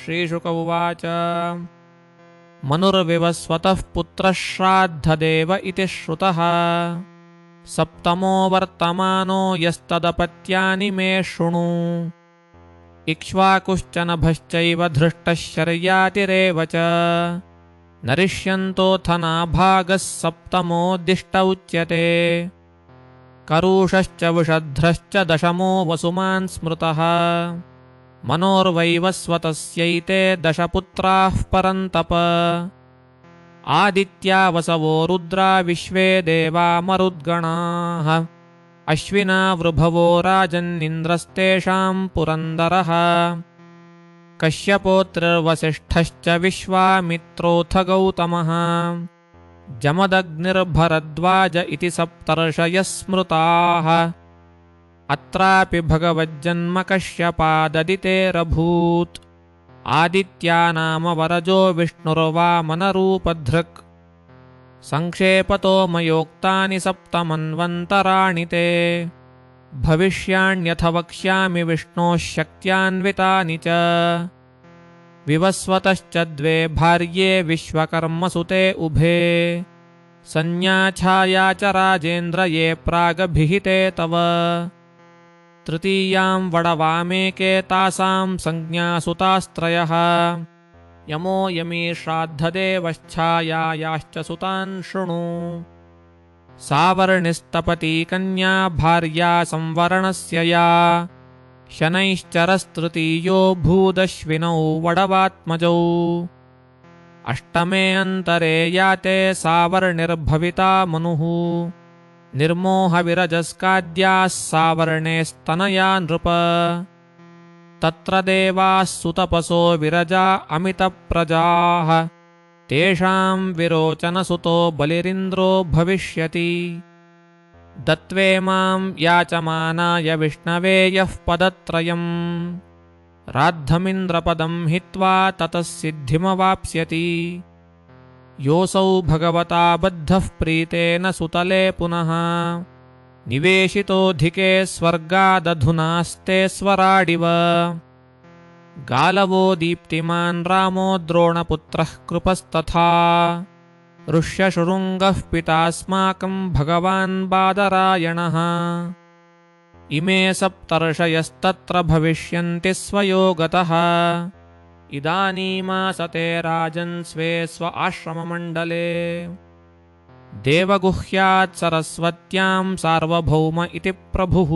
श्रीशुक उवाच मनुर्विवस्वतः पुत्रः श्राद्धदेव इति श्रुतः सप्तमो वर्तमानो यस्तदपत्यानि मे शृणु इक्ष्वाकुश्च नभश्चैव धृष्टः शर्यातिरेव च नरिष्यन्तोऽथ नाभागः सप्तमोऽदिष्ट उच्यते करुषश्च वृषध्रश्च दशमो वसुमान् स्मृतः मनोर्वैवस्वतस्यैते दशपुत्राः परन्तप आदित्या वसवो रुद्रा विश्वे देवा मरुद्गणाः अश्विना वृभवो राजन्निन्द्रस्तेषां पुरन्दरः कश्यपोऽत्रिर्वसिष्ठश्च विश्वामित्रोऽथ गौतमः जमदग्निर्भरद्वाज इति सप्तर्षयः स्मृताः अत्रापि भगवज्जन्म कश्यपाददितेरभूत् आदित्या नाम वरजो विष्णुर्वामनरूपधृक् संक्षेपतो मयोक्तानि सप्तमन्वन्तराणि ते भविष्याण्यथ वक्ष्यामि विष्णोः शक्त्यान्वितानि च विवस्वतश्च द्वे भार्ये विश्वकर्मसुते उभे संज्ञाछाया च राजेन्द्र ये प्रागभिहिते तव तृतीयां वडवामेके तासां संज्ञासुतास्त्रयः यमो यमी श्राद्धदेवश्छायायाश्च सुतान् शृणु सावर्णिस्तपती कन्या भार्या संवरणस्य या शनैश्चरस्तृतीयो भूदश्विनौ वडवात्मजौ अष्टमे अन्तरे याते सावर्णिर्भविता मनुः निर्मोहविरजस्काद्याः सावर्णे स्तनया नृप तत्र देवाः सुतपसो विरजा अमितप्रजाः तेषां विरोचनसुतो बलिरिन्द्रो भविष्यति दत्वेमां याचमानाय विष्णवे यः पदत्रयम् राद्धमिन्द्रपदं हित्वा ततः सिद्धिमवाप्स्यति योऽसौ भगवता बद्धः प्रीतेन सुतले पुनः निवेशितोऽधिके स्वर्गादधुनास्ते स्वराडिव गालवो दीप्तिमान् रामो द्रोणपुत्रः कृपस्तथा ऋष्यशृङ्गः पितास्माकं भगवान् बादरायणः इमे सप्तर्षयस्तत्र भविष्यन्ति स्वयोगतः इदानीमासते राजन् स्वे स्व आश्रममण्डले देवगुह्यात् सरस्वत्यां सार्वभौम इति प्रभुः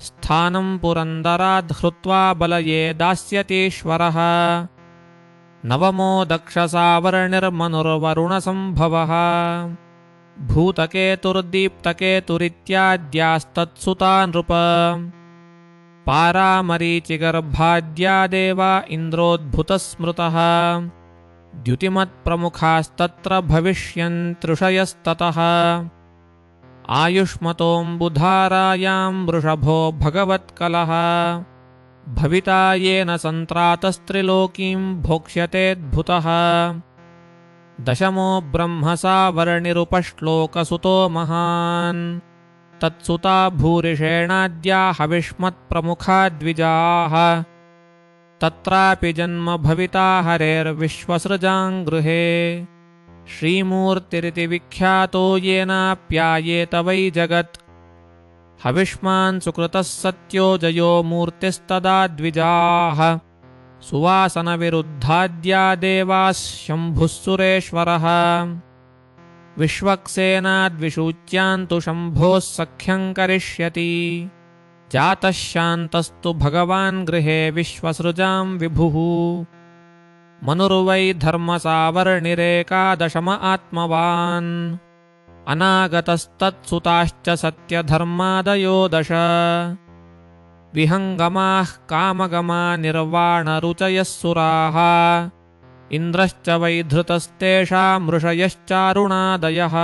स्थानं पुरन्दराद् हृत्वा बलये दास्यतीश्वरः नवमो दक्षसावर्णिर्मनुर्वरुणसम्भवः भूतकेतुर्दीप्तकेतुरित्याद्यास्तत्सुता नृप पारामरीचिगर्भाद्या देवा इन्द्रोद्भुतस्मृतः द्युतिमत्प्रमुखास्तत्र भविष्यन्त्ऋषयस्ततः आयुष्मतोऽम्बुधारायां वृषभो भगवत्कलः भविता येन सन्त्रातस्त्रिलोकीं भोक्ष्यतेऽद्भुतः दशमो ब्रह्मसावर्णिरुपश्लोकसुतो महान् तत्सुता भूरिषेणाद्या हविष्मत्प्रमुखा द्विजाः तत्रापि जन्म भविता हरेर्विश्वसृजां गृहे श्रीमूर्तिरिति विख्यातो येनाप्यायेत वै जगत् हविष्मान् सुकृतः सत्यो जयो मूर्तिस्तदा द्विजाः सुवासनविरुद्धाद्या देवाः शम्भुः सुरेश्वरः विश्वक्सेनाद्विषूच्यान्तु शम्भोः सख्यं करिष्यति जातः शान्तस्तु भगवान् गृहे विश्वसृजां विभुः मनुर्वै धर्मसावर्णिरेकादशम आत्मवान् अनागतस्तत्सुताश्च सत्यधर्मादयो दश विहङ्गमाः कामगमा निर्वाणरुचयः सुराः इन्द्रश्च वैधृतस्तेषां ऋषयश्चारुणादयः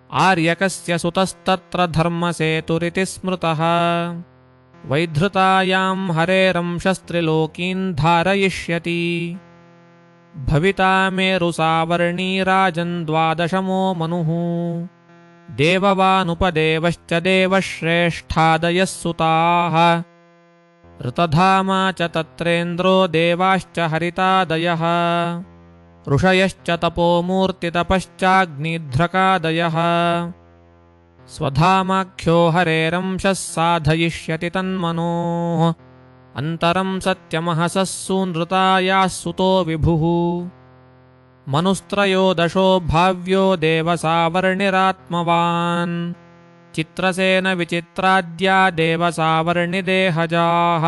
आर्यकस्य सुतस्तत्र धर्मसेतुरिति स्मृतः वैधृतायां हरेरंशस्त्रिलोकीन् धारयिष्यति भविता मेरुसावर्णी राजन् द्वादशमो मनुः देववानुपदेवश्च देवश्रेष्ठादयः सुताः ऋतधामा च तत्रेन्द्रो देवाश्च हरितादयः ऋषयश्च तपोमूर्तितपश्चाग्निध्रकादयः स्वधामाख्यो हरेरंशः साधयिष्यति तन्मनोः अन्तरं सत्यमहसः सूनृतायाः सुतो विभुः मनुस्त्रयोदशो भाव्यो देवसावर्णिरात्मवान् चित्रसेन विचित्राद्या देवसावर्णिदेहजाः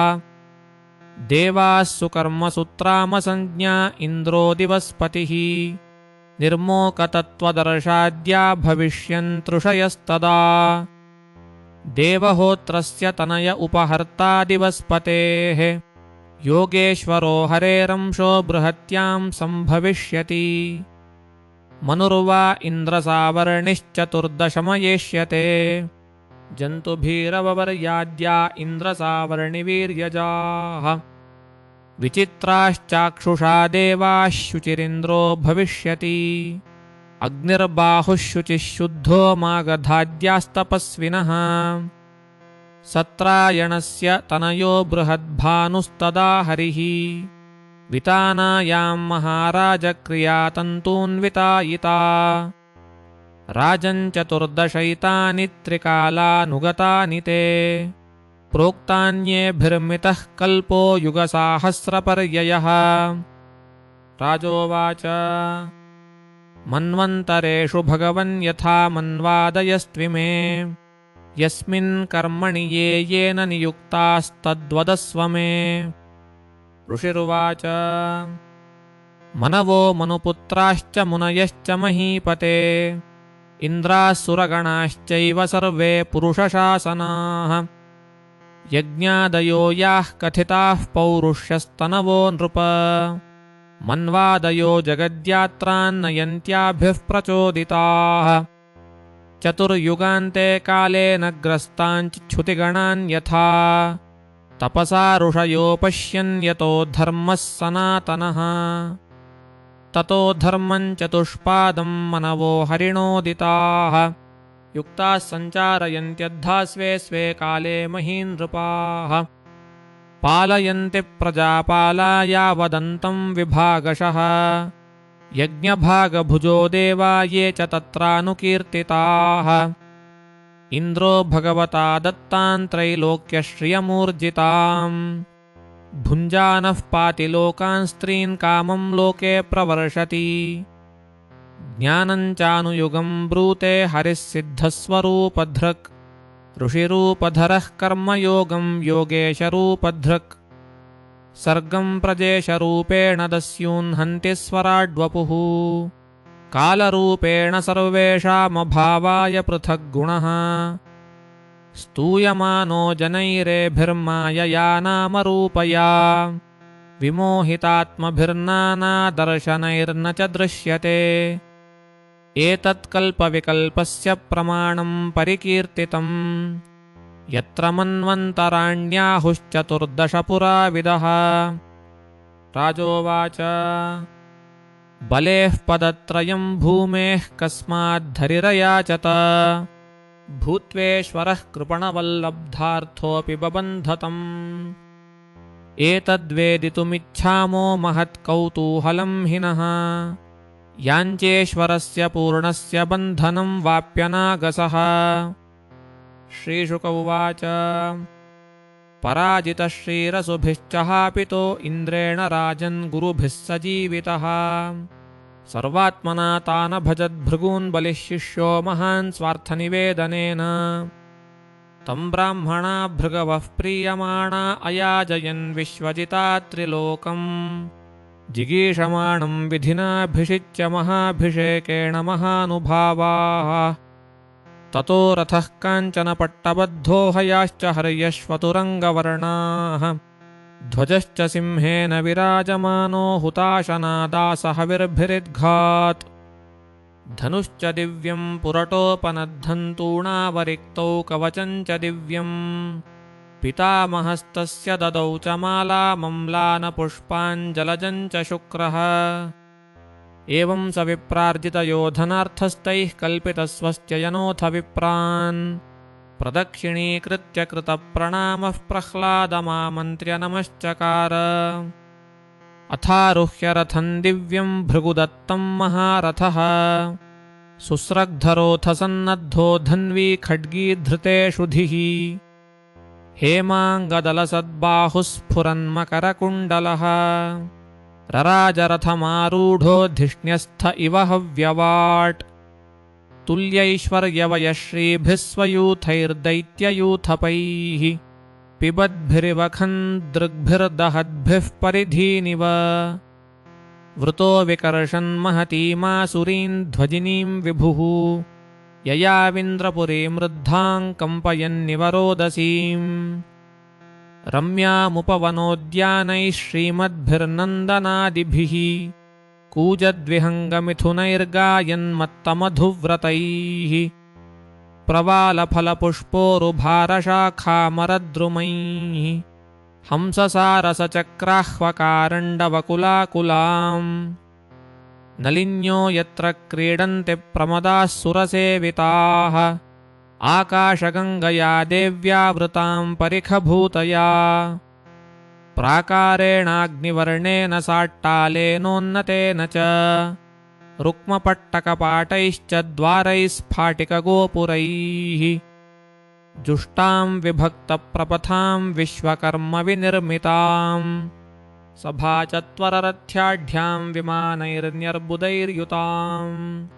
देवाः सुकर्मसुत्रामसंज्ञा इन्द्रो दिवस्पतिः निर्मोकतत्त्वदर्शाद्या भविष्यन्तृषयस्तदा देवहोत्रस्य तनय उपहर्ता दिवस्पतेः योगेश्वरो हरेरंशो बृहत्यां सम्भविष्यति मनुर्वा इन्द्रसावर्णिश्चतुर्दशमयेष्यते जन्तुभिरववर्याद्या इन्द्रसावर्णिवीर्यजाः विचित्राश्चाक्षुषा देवाः शुचिरिन्द्रो भविष्यति अग्निर्बाहुः शुचिः शुद्धो मागधाद्यास्तपस्विनः सत्रायणस्य तनयो बृहद्भानुस्तदा हरिः वितानायां महाराजक्रियातन्तून्वितायिता राजञ्चतुर्दशैतानि त्रिकालानुगतानि ते प्रोक्तान्येभिर्मितः कल्पो युगसाहस्रपर्ययः राजोवाच मन्वन्तरेषु भगवन् यथा मन्वादयस्त्विमे यस्मिन् कर्मणि ये येन नियुक्तास्तद्वदस्व मे ऋषिरुवाच मनवो मनुपुत्राश्च मुनयश्च महीपते इन्द्रासुरगणाश्चैव सर्वे पुरुषशासनाः यज्ञादयो याः कथिताः पौरुष्यस्तनवो नृप मन्वादयो जगद्यात्रान्नयन्त्याभिः प्रचोदिताः चतुर्युगान्ते कालेन ग्रस्ताञ्च्छुतिगणान् यथा तपसा ऋषयो पश्यन् यतो धर्मः सनातनः ततो धर्मं चतुष्पादं मनवो हरिणोदिताः युक्ताः सञ्चारयन्त्यद्धा स्वे स्वे काले महीनृपाः पालयन्ति प्रजापाला यावदन्तं विभागशः यज्ञभागभुजो देवा ये च तत्रानुकीर्तिताः इन्द्रो भगवता दत्तान् त्रैलोक्यश्रियमूर्जिताम् भुञ्जानः पाति लोकान् स्त्रीन् कामं लोके प्रवर्षति ज्ञानं चानुयुगं ब्रूते हरिः सिद्धस्वरूपधृक् ऋषिरूपधरः कर्मयोगं योगेशरूपधृक् सर्गं प्रजेशरूपेण दस्यून्हन्ति स्वराड्वपुः कालरूपेण सर्वेषामभावाय पृथग्गुणः स्तूयमानो जनैरेभिर्मायया नामरूपया विमोहितात्मभिर्नानादर्शनैर्न च दृश्यते एतत्कल्पविकल्पस्य प्रमाणं परिकीर्तितम् यत्र मन्वन्तराण्याहुश्चतुर्दशपुराविदः राजोवाच बलेः पदत्रयं भूमेः कस्माद्धरिरयाचत भूत्वेश्वरः कृपणवल्लब्धार्थोऽपि बबन्धतम् एतद्वेदितुमिच्छामो महत्कौतूहलं हिनः याञ्चेश्वरस्य पूर्णस्य बन्धनं वाप्यनागसः श्रीशुक उवाच पराजितश्रीरसुभिश्चहापितो इन्द्रेण राजन् गुरुभिः सजीवितः सर्वात्मना तानभजद्भृगून् बलिः शिष्यो महान् स्वार्थनिवेदनेन तं ब्राह्मणा भृगवः प्रीयमाणा अयाजयन् विश्वजिता त्रिलोकम् जिगीषमाणं विधिनाभिषिच्य महाभिषेकेण महानुभावाः ततो रथः काञ्चनपट्टबद्धो हयाश्च हर्यश्वतुरङ्गवर्णाः ध्वजश्च सिंहेन विराजमानो हुताशनादासहविर्भिरिद्घात् धनुश्च दिव्यं पुरटोपनद्धन्तूणावरिक्तौ कवचं च दिव्यम् पितामहस्तस्य ददौ च मालामम्लानपुष्पाञ्जलजं च शुक्रः एवं स विप्रार्जितयोधनार्थस्तैः कल्पितस्वस्त्ययनोऽथ विप्रान् प्रदक्षिणीकृत्य कृतप्रणामः प्रह्लादमामन्त्र्य नमश्चकार। अथारुह्य रथं दिव्यं भृगुदत्तं महारथः सुस्रग्धरोऽथ सन्नद्धो धन्वी खड्गीधृतेषु धीः। हेमाङ्गदलसद्बाहुः स्फुरन्मकरकुण्डलः रराजरथमारूढो धिष्ण्यस्थ इव हव्यवाट्। तुल्यैश्वर्यवयश्रीभिः स्वयूथैर्दैत्ययूथपैः पिबद्भिरिव दृग्भिर्दहद्भिः परिधीनिव। वृतो विकर्षन्महतीमासुरीं ध्वजिनीं विभुः ययाविन्द्रपुरीं वृद्धां कम्पयन्निव रोदसीम्। रम्यामुपवनोद्यानैः श्रीमद्भिर्नन्दनादिभिः कूजद्विहङ्गमिथुनैर्गायन्मत्तमधुव्रतैः। प्रवालफलपुष्पोरुभारशाखामरद्रुमैः हंससारसचक्राह्वकारण्डवकुलाकुलाम्। नलिन्यो यत्र क्रीडन्ति प्रमदाः सुरसेविताः आकाशगङ्गया देव्यावृतां परिखभूतया। प्राकारेणाग्निवर्णेन साट्टालेनोन्नतेन च रुक्मपट्टकपाटैश्च द्वारैः स्फाटिकगोपुरैः। जुष्टां विभक्तप्रपथां विश्वकर्मविनिर्मितां सभाचत्वररथ्याढ्यां विमानैर्न्यर्बुदैर्युतां।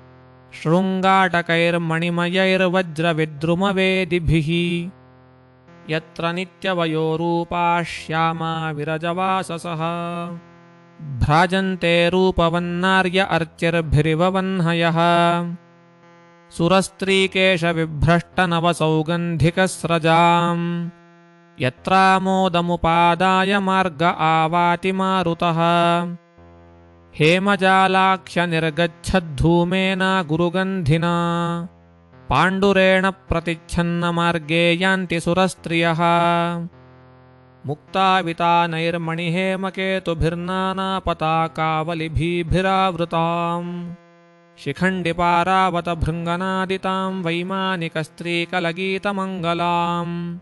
शृङ्गाटकैर्मणिमयैर्वज्रविद्रुमवेदिभिः यत्र नित्यवयोरूपा श्यामा विरजवाससः। भ्राजन्ते रूपवन्नार्य अर्चिर्भिरिव वह्नयः सुरस्त्रीकेशविभ्रष्टनवसौगन्धिकस्रजां। यत्रामोदमुपादाय मार्ग आवाति मारुतः हेमजालाख्यनिर्गच्छद्धूमेन गुरुगन्धिना। पाण्डुरेण प्रतिच्छन्नमार्गे यान्ति सुरस्त्रियः मुक्तावितानैर्मणिहेमकेतुभिर्नानापताकावलिभिरावृताम्। शिखण्डिपारावतभृङ्गनादितां वैमानिकस्त्रीकलगीतमङ्गलाम्।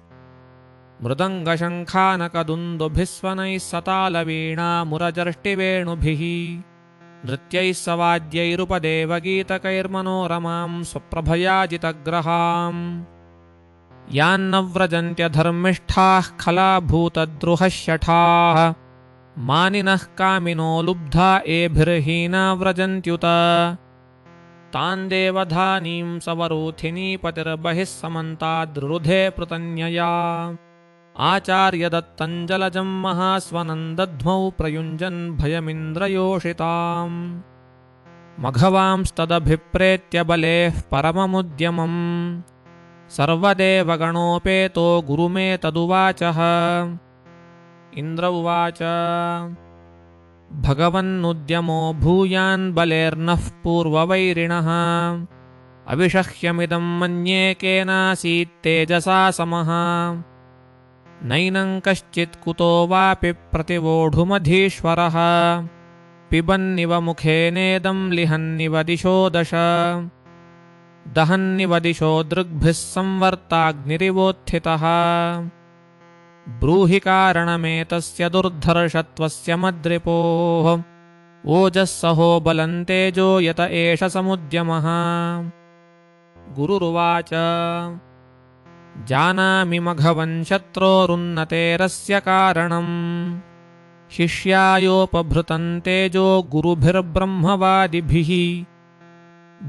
मृदङ्गशङ्खानकदुन्दुभिस्वनैः सतालवीणामुरजर्ष्टिवेणुभिः नृत्यैः सवाद्यैरुपदेवगीतकैर्मनोरमां स्वप्रभयाजितग्रहाम्। यान्न व्रजन्त्यधर्मिष्ठाः खलाभूतद्रुहशठाः मानिनः कामिनो लुब्धा एभिर्हीना व्रजन्त्युत। तान् देवधानीं सवरूथिनीपतिर्बहिः समन्ताद्रुरुधे पृतन्यया। आचार्यदत्तं जलजं महास्वनं दध्मौ प्रयुञ्जन् भयमिन्द्रयोषिताम्। मघवांस्तदभिप्रेत्य बलेः परममुद्यमम् सर्वदेवगणोपेतो गुरुमेतदुवाचः। इन्द्र उवाच भगवन्नुद्यमो भूयान् बलेर्नः पूर्ववैरिणः अविषह्यमिदं मन्ये केनासीत्तेजसा समः। नैनं कश्चित् कुतो वापि प्रतिवोढुमधीश्वरः पिबन्निव मुखेनेदं लिहन्निव दिशो दश। दहन्निव दिशो दृग्भिः संवर्ताग्निरिवोत्थितः। ब्रूहि कारणमेतस्य दुर्धर्षत्वस्य मद्रिपोः ओजःसहो बलं तेजो यत एष समुद्यमः। गुरुरुवाच जानामि मघवन् शत्रोरुन्नतेरस्य कारणम् शिष्यायोपभृतं तेजो गुरुभिर्ब्रह्मवादिभिः।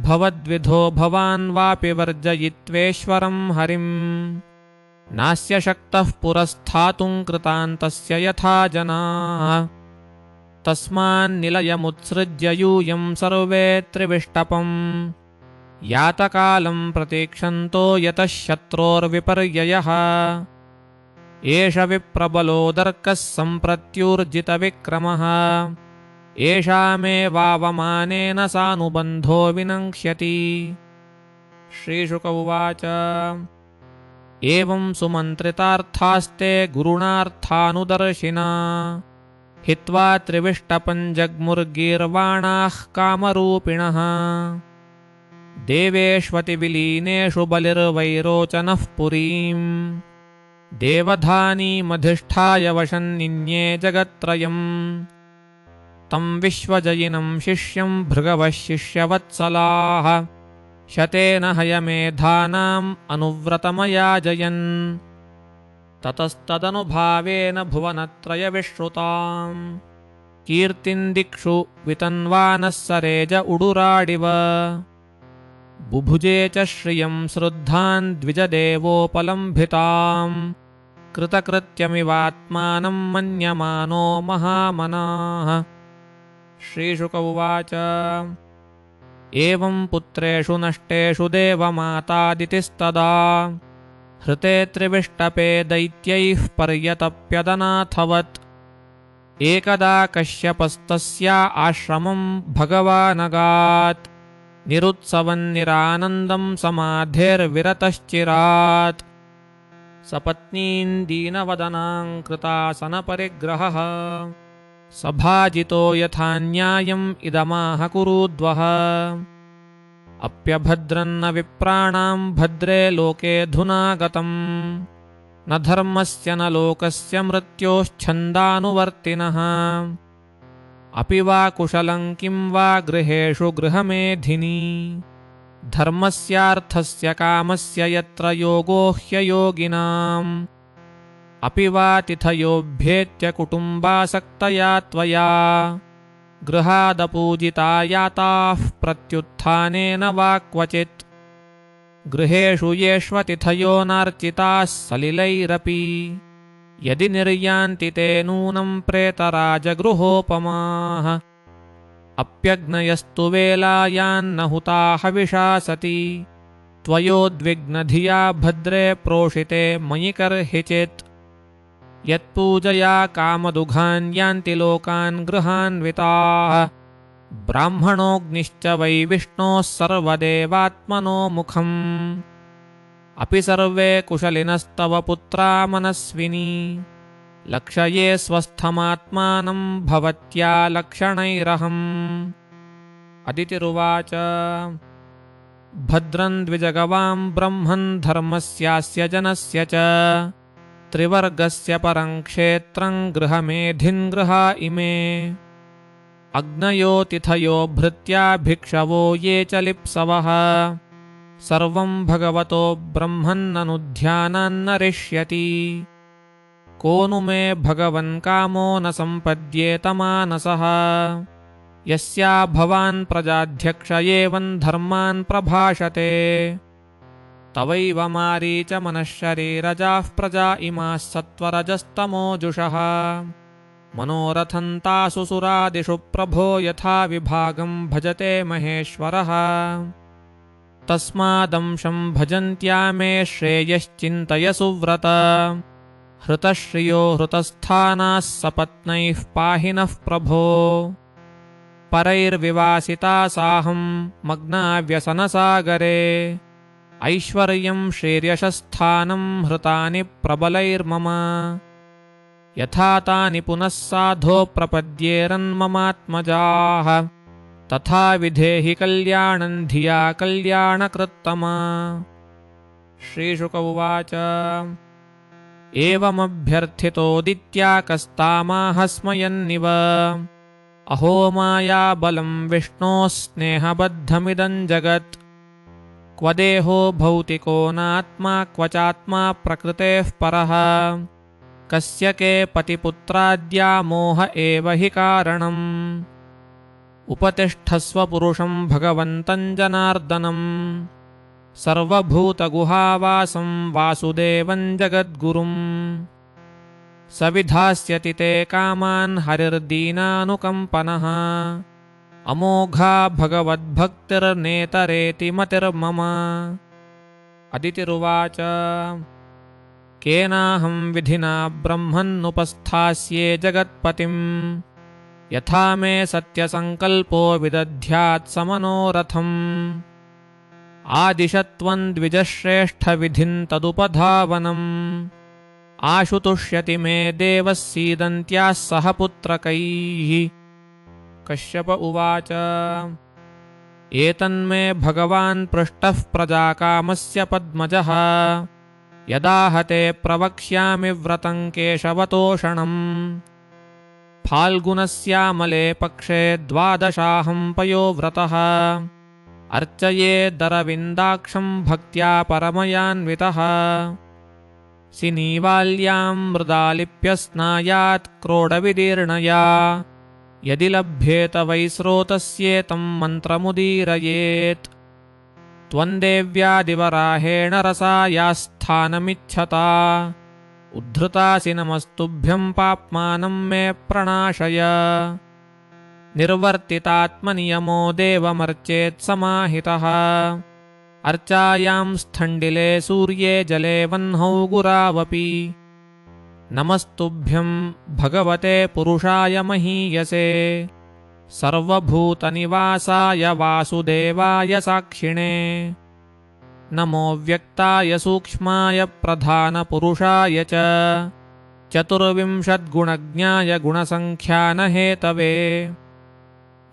भवद्विधो भवान् वापि वर्जयित्वेश्वरं हरिम् नास्य शक्तः पुरस्थातुं कृतान्तस्य यथा जनाः। तस्मान्निलयमुत्सृज्य यूयं सर्वे त्रिविष्टपम् यातकालं प्रतीक्षन्तो यतः शत्रोर्विपर्ययः। एष विप्रबलोदर्कः सम्प्रत्यूर्जितविक्रमः येषामेवावमानेन सानुबन्धो विनङ्क्ष्यति। श्रीशुक उवाच एवं सुमन्त्रितार्थास्ते गुरुणार्थानुदर्शिना हित्वा त्रिविष्टपं जग्मुर्गीर्वाणाः कामरूपिणः। देवेष्वतिविलीनेषु बलिर्वैरोचनः पुरीम् देवधानीमधिष्ठाय वशन्निन्ये जगत्त्रयम् तं विश्वजयिनं शिष्यं भृगवः शिष्यवत्सलाः शतेन हयमेधानाम् अनुव्रतमयाजयन् ततस्तदनुभावेन भुवनत्रयविश्रुताम् कीर्तिं दिक्षु वितन्वानः सरेज उडुराडिव बुभुजे च श्रियं श्रुद्धान् द्विजदेवोपलम्भिताम् कृतकृत्यमिवात्मानं मन्यमानो महामनाः। श्रीशुक उवाच एवं पुत्रेषु नष्टेषु देवमातादितिस्तदा हृते त्रिविष्टपे दैत्यैः पर्यतप्यदनाथवत् एकदा कश्यपस्तस्या आश्रमं भगवानगात् निरुत्सवन्निरानन्दं समाधेर्विरतश्चिरात् सपत्नीं दीनवदनां कृतासनपरिग्रहः सभाजितो यथा न्यायम् इदमाह कुरुद्वः अप्यभद्रन्न विप्राणां भद्रे लोके धुनागतम् न धर्मस्य न लोकस्य मृत्योश्छन्दानुवर्तिनः अपि वा कुशलं किं वा गृहेषु गृहमेधिनी धर्मस्यार्थस्य कामस्य यत्र योगो ह्ययोगिनाम् अपि वा तिथयोभ्येत्य कुटुम्बासक्तया त्वया गृहादपूजिता याताः प्रत्युत्थानेन वा क्वचित् गृहेषु येष्वतिथयो नार्चिताः सलिलैरपि यदि निर्यान्ति ते नूनं प्रेतराजगृहोपमाः अप्यग्नयस्तु वेलायान्न हुता हविषा सति त्वयोद्विग्नधिया भद्रे प्रोषिते मयि कर्हिचित् यत्पूजया कामदुघान् यान्ति लोकान् गृहान्विताः ब्राह्मणोऽग्निश्च वै विष्णोः सर्वदेवात्मनो मुखम् अपि सर्वे कुशलिनस्तव पुत्रा मनस्विनी लक्षये स्वस्थमात्मानं भवत्या लक्षणैरहम्। अदितिरुवाच भद्रं द्विजगवां ब्रह्मन् धर्मस्यास्य जनस्य च त्रिवर्गस्य परं क्षेत्रं गृहमेधिन् गृहा इमे अग्नयो तिथयो भृत्या भिक्षवो ये च लिप्सवः सर्वं भगवतो ब्रह्मन्ननुध्यानान्नरिष्यति को नु मे भगवन् कामो न सम्पद्येत मानसः यस्या भवान् प्रजाध्यक्ष एवं धर्मान् प्रभाषते तवैव मारीच मनःशरीरजाः प्रजा इमाः सत्त्वरजस्तमोजुषः मनोरथं तासु सुरादिषु प्रभो यथा विभागं भजते महेश्वरः तस्मादंशं भजन्त्या मे श्रेयश्चिन्तय सुव्रत हृतश्रियो हृतस्थानाः सपत्नैः पाहि नः प्रभो परैर्विवासिता साहं मग्ना व्यसनसागरे ऐश्वर्यं श्रीर्यशस्थानं हृतानि प्रबलैर्मम यथा तानि पुनः साधो प्रपद्येरन्ममात्मजाः तथा विधेहि कल्याणं धिया कल्याणकृत्तमा। श्रीशुक उवाच एवमभ्यर्थितोदित्याकस्तामाह स्मयन्निव अहो मायाबलं विष्णोः स्नेहबद्धमिदं जगत् क्व देहो भौतिको नात्मा क्व चात्मा प्रकृतेः परः कस्य के पतिपुत्राद्या मोह एव हि कारणम् उपतिष्ठस्व पुरुषं भगवन्तं जनार्दनम् सर्वभूतगुहावासं वासुदेवं जगद्गुरुम् सविधास्यति ते कामान् हरिर्दीनानुकम्पनः अमोघा भगवद्भक्तिर्नेतरेति मतिर्मम। अदितिरुवाच केनाहं विधिना ब्रह्मन्नुपस्थास्ये जगत्पतिं यथा मे सत्यसङ्कल्पो विदध्यात् समनोरथम् आदिशत्वं द्विजश्रेष्ठविधिं तदुपधावनम् आशुतुष्यति मे देवः सीदन्त्याः सह पुत्रकैः। कश्यप उवाच एतन्मे भगवान् पृष्टः प्रजाकामस्य पद्मजः यदाहते प्रवक्ष्यामि व्रतं केशवतोषणम् फाल्गुनस्यामले पक्षे द्वादशाहं पयोव्रतः अर्चयेदरविन्दाक्षं भक्त्या परमयान्वितः सिनीवाल्यां मृदा लिप्य स्नायात् क्रोडविदीर्णया यदि लभ्येत वै स्रोतस्येतं मन्त्रमुदीरयेत् त्वं देव्यादिवराहेण रसायास्थानमिच्छता उद्धृतासि नमस्तुभ्यं पाप्मानं मे प्रणाशय निर्वर्तितात्मनियमो देवमर्चेत् समाहितः अर्चायां स्थण्डिले सूर्ये जले वह्नौ गुरावपि नमस्तुभ्यं भगवते पुरुषाय महीयसे सर्वभूतनिवासाय वासुदेवाय साक्षिणे नमो व्यक्ताय सूक्ष्माय प्रधानपुरुषाय च चतुर्विंशद्गुणज्ञाय गुणसङ्ख्यानहेतवे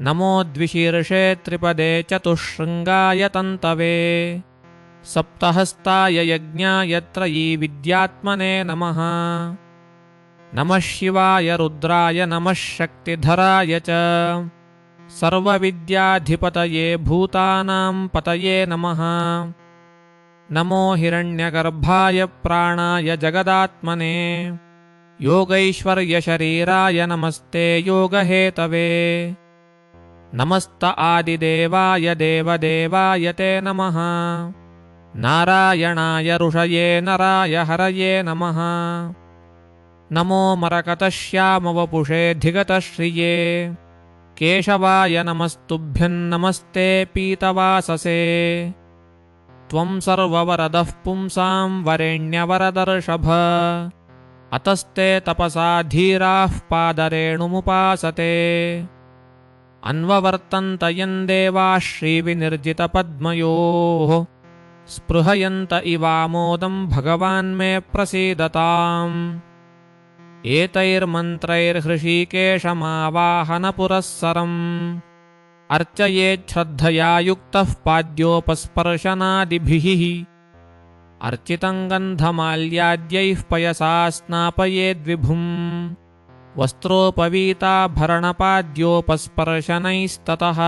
नमो द्विशीर्षे त्रिपदे चतुःशृङ्गाय तन्तवे सप्तहस्ताय यज्ञाय त्रयी विद्यात्मने नमः नमः शिवाय रुद्राय नमः शक्तिधराय च सर्वविद्याधिपतये भूतानां पतये नमः नमो हिरण्यगर्भाय प्राणाय जगदात्मने योगैश्वर्यशरीराय नमस्ते योगहेतवे नमस्त आदिदेवाय देवदेवाय ते नमः नारायणाय ऋषये नराय हरये नमः नमो मरकतश्यामवपुषे धिगतश्रिये केशवाय नमस्तुभ्यं नमस्ते पीतवाससे त्वं सर्ववरदः पुंसां वरेण्यवरदर्षभ अतस्ते तपसा धीराः पादरेणुमुपासते अन्ववर्तन्त यन्देवाः श्रीविनिर्जितपद्मयोः स्पृहयन्त इवामोदं भगवान् मे प्रसीदताम् एतैर्मन्त्रैर्हृषीकेशमावाहनपुरःसरम् अर्चयेच्छ्रद्धया युक्तः पाद्योपस्पर्शनादिभिः अर्चितं गन्धमाल्याद्यैः पयसा स्नापयेद्विभुम् वस्त्रोपवीताभरणपाद्योपस्पर्शनैस्ततः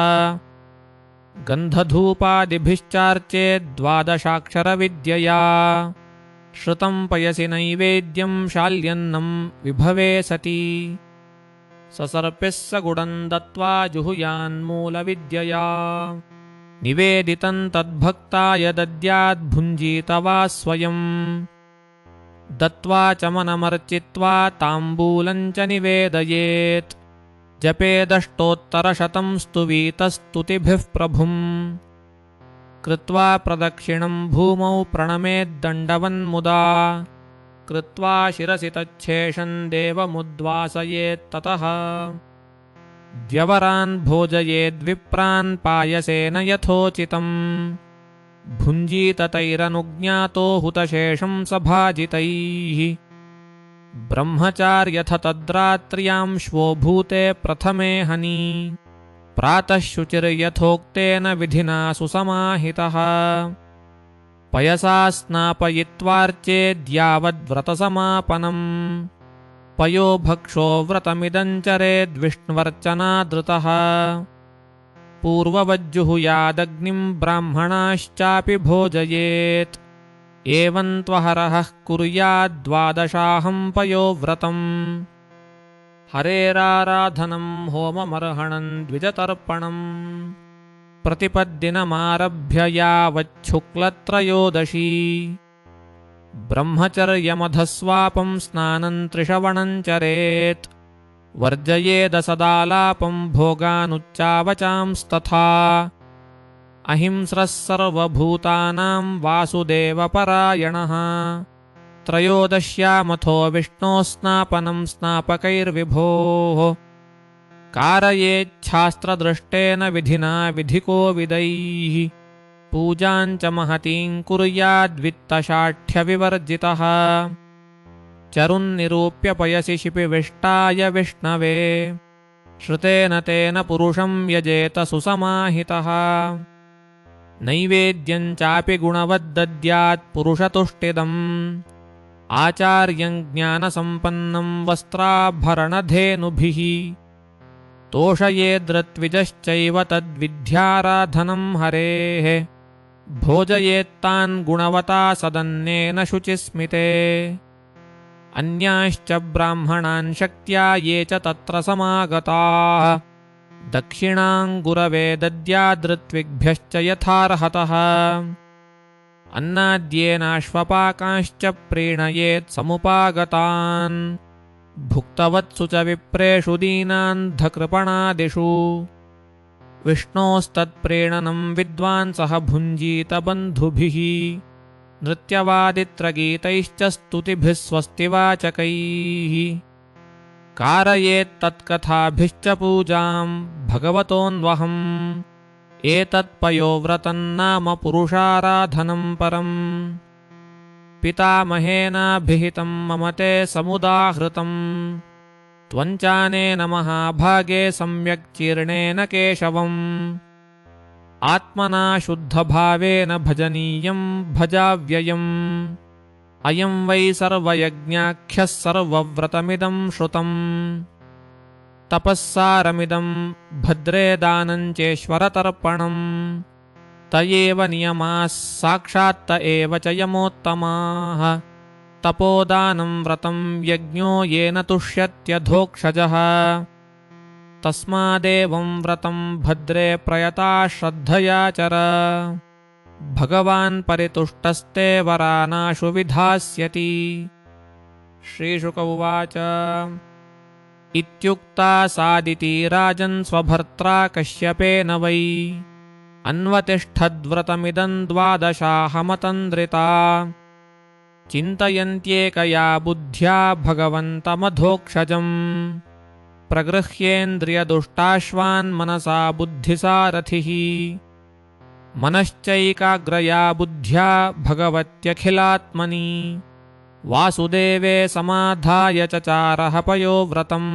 गन्धधूपादिभिश्चार्चेद्द्वादशाक्षरविद्यया श्रुतं पयसि नैवेद्यं शाल्यन्नं विभवे सति ससर्पिः सगुडं दत्त्वा जुहुयान्मूलविद्यया निवेदितं तद्भक्ताय दद्याद्भुञ्जीत वा स्वयं दत्त्वा च मनमर्चित्वा ताम्बूलं च निवेदयेत् जपेदष्टोत्तरशतं स्तुवीतस्तुतिभिः प्रभुम् कृत्वा प्रदक्षिणं भूमौ प्रणमेद्दण्डवन्मुदा कृत्वा शिरसि तच्छेषं देवमुद्वासयेत्ततः द्यवरान् भोजयेद्विप्रान् पायसेन यथोचितम् भुञ्जीत तैरनुज्ञातो हुतशेषं सभाजितैः ब्रह्मचार्यथ तद्रात्र्यां श्वो भूते प्रथमे हनी प्रातः शुचिर्यथोक्तेन विधिना सुसमाहितः पयसा स्नापयित्वार्चेद्यावद्व्रतसमापनम् पयो भक्षो व्रतमिदं चरेद्विष्ण्वर्चनादृतः पूर्ववज्जुहुयादग्निं ब्राह्मणाश्चापि भोजयेत् एवं त्वहरः कुर्याद्द्वादशाहं पयोव्रतम् हरेराराधनं होममर्हणं द्विजतर्पणम् प्रतिपद्दिनमारभ्य यावच्छुक्लत्रयोदशी ब्रह्मचर्यमधस्वापं स्नानं त्रिश्रवणं चरेत् वर्जयेदसदालापं भोगानुच्चावचांस्तथा अहिंस्रः सर्वभूतानां वासुदेवपरायणः त्रयोदश्यामथो विष्णोः स्नापनं स्नापकैर्विभोः कारयेच्छास्त्रदृष्टेन विधिना विधिकोविदैः पूजां च महतीं कुर्याद्वित्तशाठ्यविवर्जितः चरुन्निरूप्य पयसि शिपिविष्टाय विष्णवे श्रुतेन तेन पुरुषं यजेत सुसमाहितः नैवेद्यं चापि गुणवद्दद्यात् पुरुषतुष्टिदम् आचार्यं ज्ञानसम्पन्नं वस्त्राभरणधेनुभिः तोषयेद्रत्विजश्चैव तद्विद्याराधनं हरेः भोजयेत्तान् गुणवता सदन्नेन शुचिस्मिते अन्याश्च ब्राह्मणान् शक्त्या ये च तत्र समागताः दक्षिणां गुरवे दद्याद्ऋत्विग्भ्यश्च यथार्हतः अन्नाद्येनाश्वपाकांश्च प्रीणयेत् समुपागतान् भुक्तवत्सु च विप्रेषु दीनान्धकृपणादिषु विष्णोस्तत्प्रीणनं विद्वान् सह भुञ्जीत बन्धुभिः नृत्यवादित्रगीतैश्च स्तुतिभिः स्वस्तिवाचकैः कारयेत्तत्कथाभिश्च पूजां भगवतोऽन्वहम् एतत्पयोव्रतन्नाम पुरुषाराधनं परम् पितामहेनाभिहितं मम ते समुदाहृतम् त्वञ्चानेन महाभागे सम्यक् चीर्णेन केशवम् आत्मना शुद्धभावेन भजनीयं भजाव्ययम् अयं वै सर्वयज्ञाख्यः सर्वव्रतमिदं श्रुतम् तपःसारमिदं भद्रे दानं चेश्वरतर्पणम् त एव नियमाः साक्षात् त एव च यमोत्तमाः तपोदानं व्रतं यज्ञो येन तुष्यत्यधोक्षजः तस्मादेवं व्रतं भद्रे प्रयता श्रद्धया चर भगवान् परितुष्टस्ते वरानाशु विधास्यति। श्रीशुक उवाच इत्युक्ता सादिती राजन् स्वभर्त्रा कश्यपेन वै अन्वतिष्ठद्व्रतमिदं द्वादशाहमतन्द्रिता चिन्तयन्त्येकया बुद्ध्या भगवन्तमधोक्षजम् प्रगृह्येन्द्रियदुष्टाश्वान् मनसा बुद्धिसारथिः मनश्चैकाग्रया बुद्ध्या भगवत्यखिलात्मनि वासुदेवे समाधाय चचारः पयोव्रतम्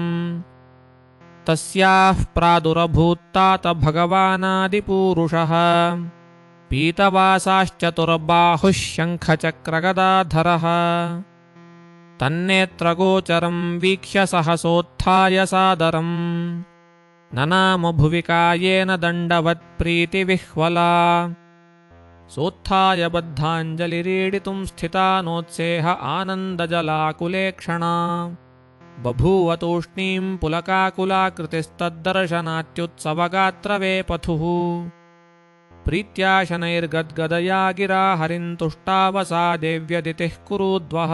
तस्याः प्रादुरभूत्तात भगवानादिपूरुषः पीतवासाश्चतुर्बाहुः शङ्खचक्रगदाधरः तन्नेत्रगोचरं वीक्ष्य सहसोत्थाय सादरम् ननाम भुवि कायेन दण्डवत्प्रीतिविह्वला सोत्थाय बद्धाञ्जलिरीडितुं स्थिता नोत्सेह आनन्दजलाकुलेक्षणा बभूव तूष्णीं पुलकाकुलाकृतिस्तद्दर्शनात्युत्सवगात्रवेपथुः प्रीत्या शनैर्गद्गदया गिरा हरिन्तुष्टावसा देव्यदितिः कुरुद्वः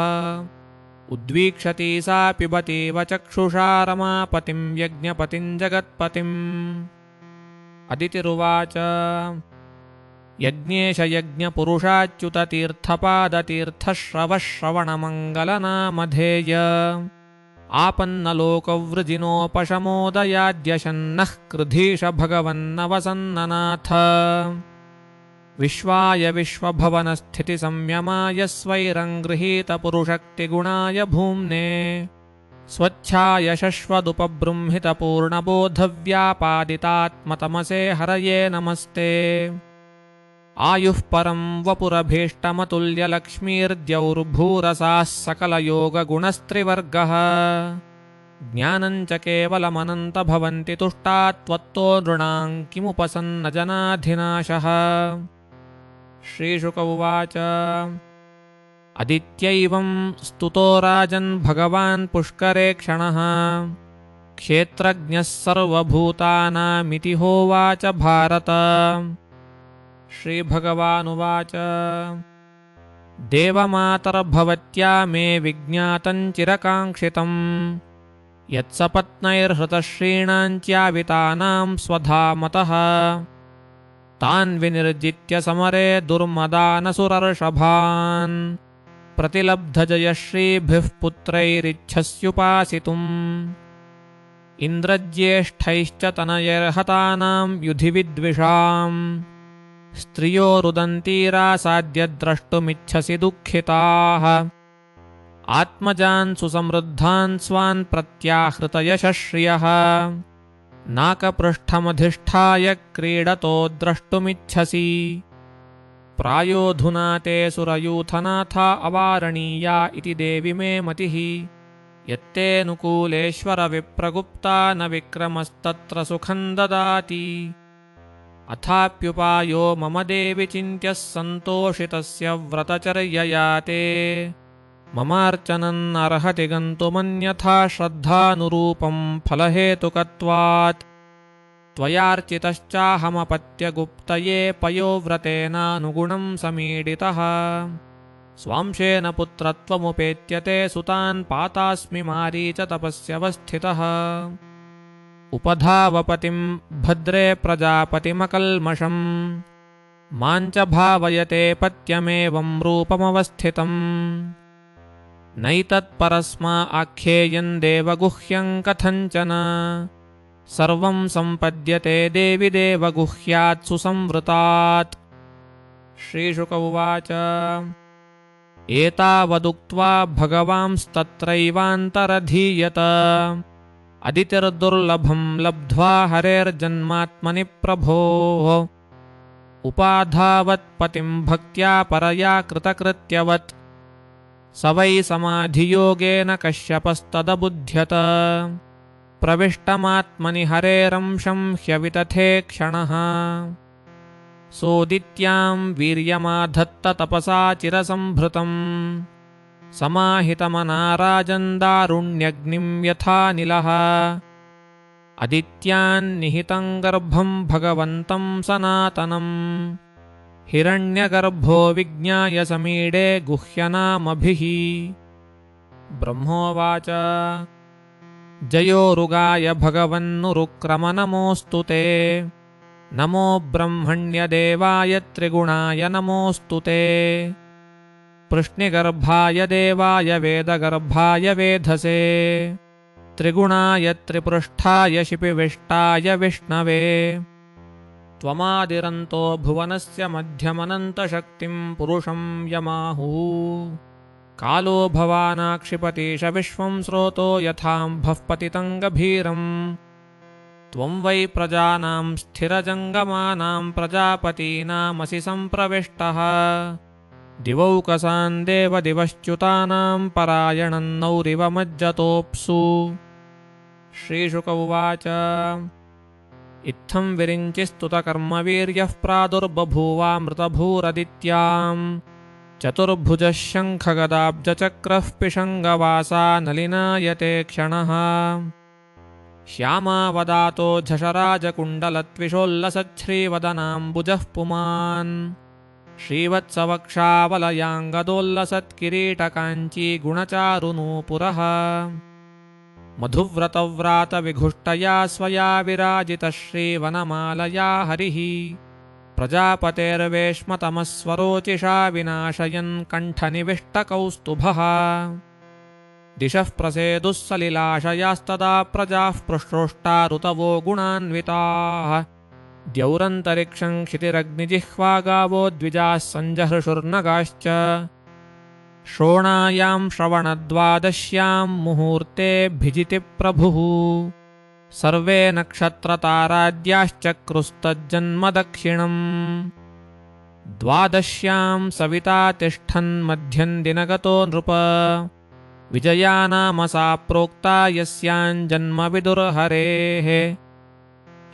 उद्वीक्षती सा पिबतीव चक्षुषा रमापतिं यज्ञपतिं जगत्पतिम् अदितिरुवाच यज्ञेश यज्ञपुरुषाच्युततीर्थपादतीर्थश्रवश्रवणमङ्गलनामधेय आपन्नलोकवृजिनोपशमोदयाद्यशन्नः कृधीश भगवन्नवसन्ननाथ विश्वाय विश्वभवनस्थितिसंयमाय स्वैरङ्गृहीतपुरुषक्तिगुणाय भूम्ने स्वच्छाय शश्वदुपबृंहितपूर्णबोधव्यापादितात्मतमसे हरये नमस्ते आयुः परं वपुरभीष्टमतुल्यलक्ष्मीर्द्यौर्भूरसाः सकलयोगगुणस्त्रिवर्गः ज्ञानं च केवलमनन्तभवन्ति तुष्टा त्वत्तो नृणां किमुपसन्नजनाधिनाशः। श्रीशुक उवाच अदित्यैवं स्तुतो राजन् भगवान् पुष्करे क्षणः क्षेत्रज्ञः सर्वभूतानामिति होवाच भारत। श्रीभगवानुवाच देवमातर्भवत्या मे विज्ञातं चिरकाङ्क्षितम् यत्सपत्नैर्हृतश्रीणाञ्च्यावितानां स्वधामतः तान् विनिर्जित्य समरे दुर्मदानसुरर्षभान् प्रतिलब्धजयश्रीभिः पुत्रैरिच्छस्युपासितुम् इन्द्रज्येष्ठैश्च तनयैर्हतानां युधिविद्विषाम् स्त्रियो रुदन्तीरासाद्य द्रष्टुमिच्छसि दुःखिताः आत्मजान् सुसमृद्धान् स्वान् प्रत्याहृतयशः श्रियः नाकपृष्ठमधिष्ठाय क्रीडतो द्रष्टुमिच्छसि। प्रायोऽधुना ते सुरयूथनाथा अवारणीया इति देवि मे मतिः। यत्तेऽनुकूलेश्वरविप्रगुप्ता न विक्रमस्तत्र सुखं ददाति। अथाप्युपायो मम देवि चिन्त्यः सन्तोषितस्य व्रतचर्यया ते। ममार्चनन् अर्हति गन्तुमन्यथा श्रद्धानुरूपं फलहेतुकत्वात्। त्वयार्चितश्चाहमपत्यगुप्तये पयोव्रतेनानुगुणं समीडितः। स्वांशेन पुत्रत्वमुपेत्य ते सुतान् पातास्मि मारीचतपस्यवस्थितः। उपधावपतिं भद्रे प्रजापतिमकल्मषम् मां च भावयते पत्यमेवं रूपमवस्थितम्। नैतत्परस्मा आख्येयं देवगुह्यं कथञ्चन सर्वं सम्पद्यते देवि देवगुह्यात् सुसंवृतात्। श्रीशुक उवाच एतावदुक्त्वा भगवांस्तत्रैवान्तरधीयत। अदितिर्दुर्लभं लब्ध्वा हरेर्जन्मात्मनि प्रभोः। उपाधावत् पतिं भक्त्या परया कृतकृत्यवत्। स वै समाधियोगेन कश्यपस्तदबुध्यत। प्रविष्टमात्मनि हरेरंशं ह्यवितथे क्षणः। सोदित्यां वीर्यमाधत्त तपसा चिरसंभृतम्। समाहितमना राजन् दारुण्यग्निं यथानिलः। अदित्यान्निहितं गर्भं भगवन्तं सनातनम्। हिरण्यगर्भो विज्ञाय समीडे गुह्यनामभिः। ब्रह्मोवाच जयोरुगाय भगवन्नुरुक्रम नमोऽस्तु ते। नमो ब्रह्मण्यदेवाय त्रिगुणाय नमोऽस्तु ते। पृश्निगर्भाय देवाय वेदगर्भाय वेधसे। त्रिगुणाय त्रिपृष्ठाय शिपिविष्टाय विष्णवे। त्वमादिरन्तो भुवनस्य मध्यमनन्तशक्तिं पुरुषं यमाहुः। कालो भवानाक्षिपतीश विश्वं स्रोतो यथाम्भः पतितं गभीरम्। त्वं वै प्रजानां स्थिरजङ्गमानां प्रजापतीनामसि सम्प्रविष्टः। दिवौकसान् देवदिवश्च्युतानां परायणं नौरिव मज्जतोऽप्सु। श्रीशुक उवाच इत्थं विरिञ्चिस्तुतकर्मवीर्यः प्रादुर्बभूवामृतभूरदित्याम्। चतुर्भुजः शङ्खगदाब्जचक्रः पिशङ्गवासा नलिनायते क्षणः। श्यामावदातो झषराजकुण्डलत्विषोल्लसच्छ्रीवदनाम्बुजः पुमान्। श्रीवत्सवक्षावलयाङ्गदोल्लसत्किरीटकाञ्ची गुणचारुनूपुरः। मधुव्रतव्रातविघुष्टया स्वया विराजितः श्रीवनमालया हरिः। प्रजापतेर्वेश्मतमस्वरोचिषा विनाशयन् कण्ठनिविष्टकौस्तुभः। दिशः प्रसेदुः सलिलाशयास्तदा प्रजाः पृष्ठोष्टारुतवो गुणान्विताः। द्यौरन्तरिक्षं क्षितिरग्निजिह्वा गावो द्विजाः सञ्जहृषुर्नगाश्च। शोणायां श्रवणद्वादश्यां मुहूर्तेऽभिजिति प्रभुः। सर्वे नक्षत्रताराद्याश्चक्रुस्तज्जन्मदक्षिणम्। द्वादश्यां सविता तिष्ठन्मध्यं दिनगतो नृप। विजया नाम सा प्रोक्ता यस्याञ्जन्मविदुर्हरेः।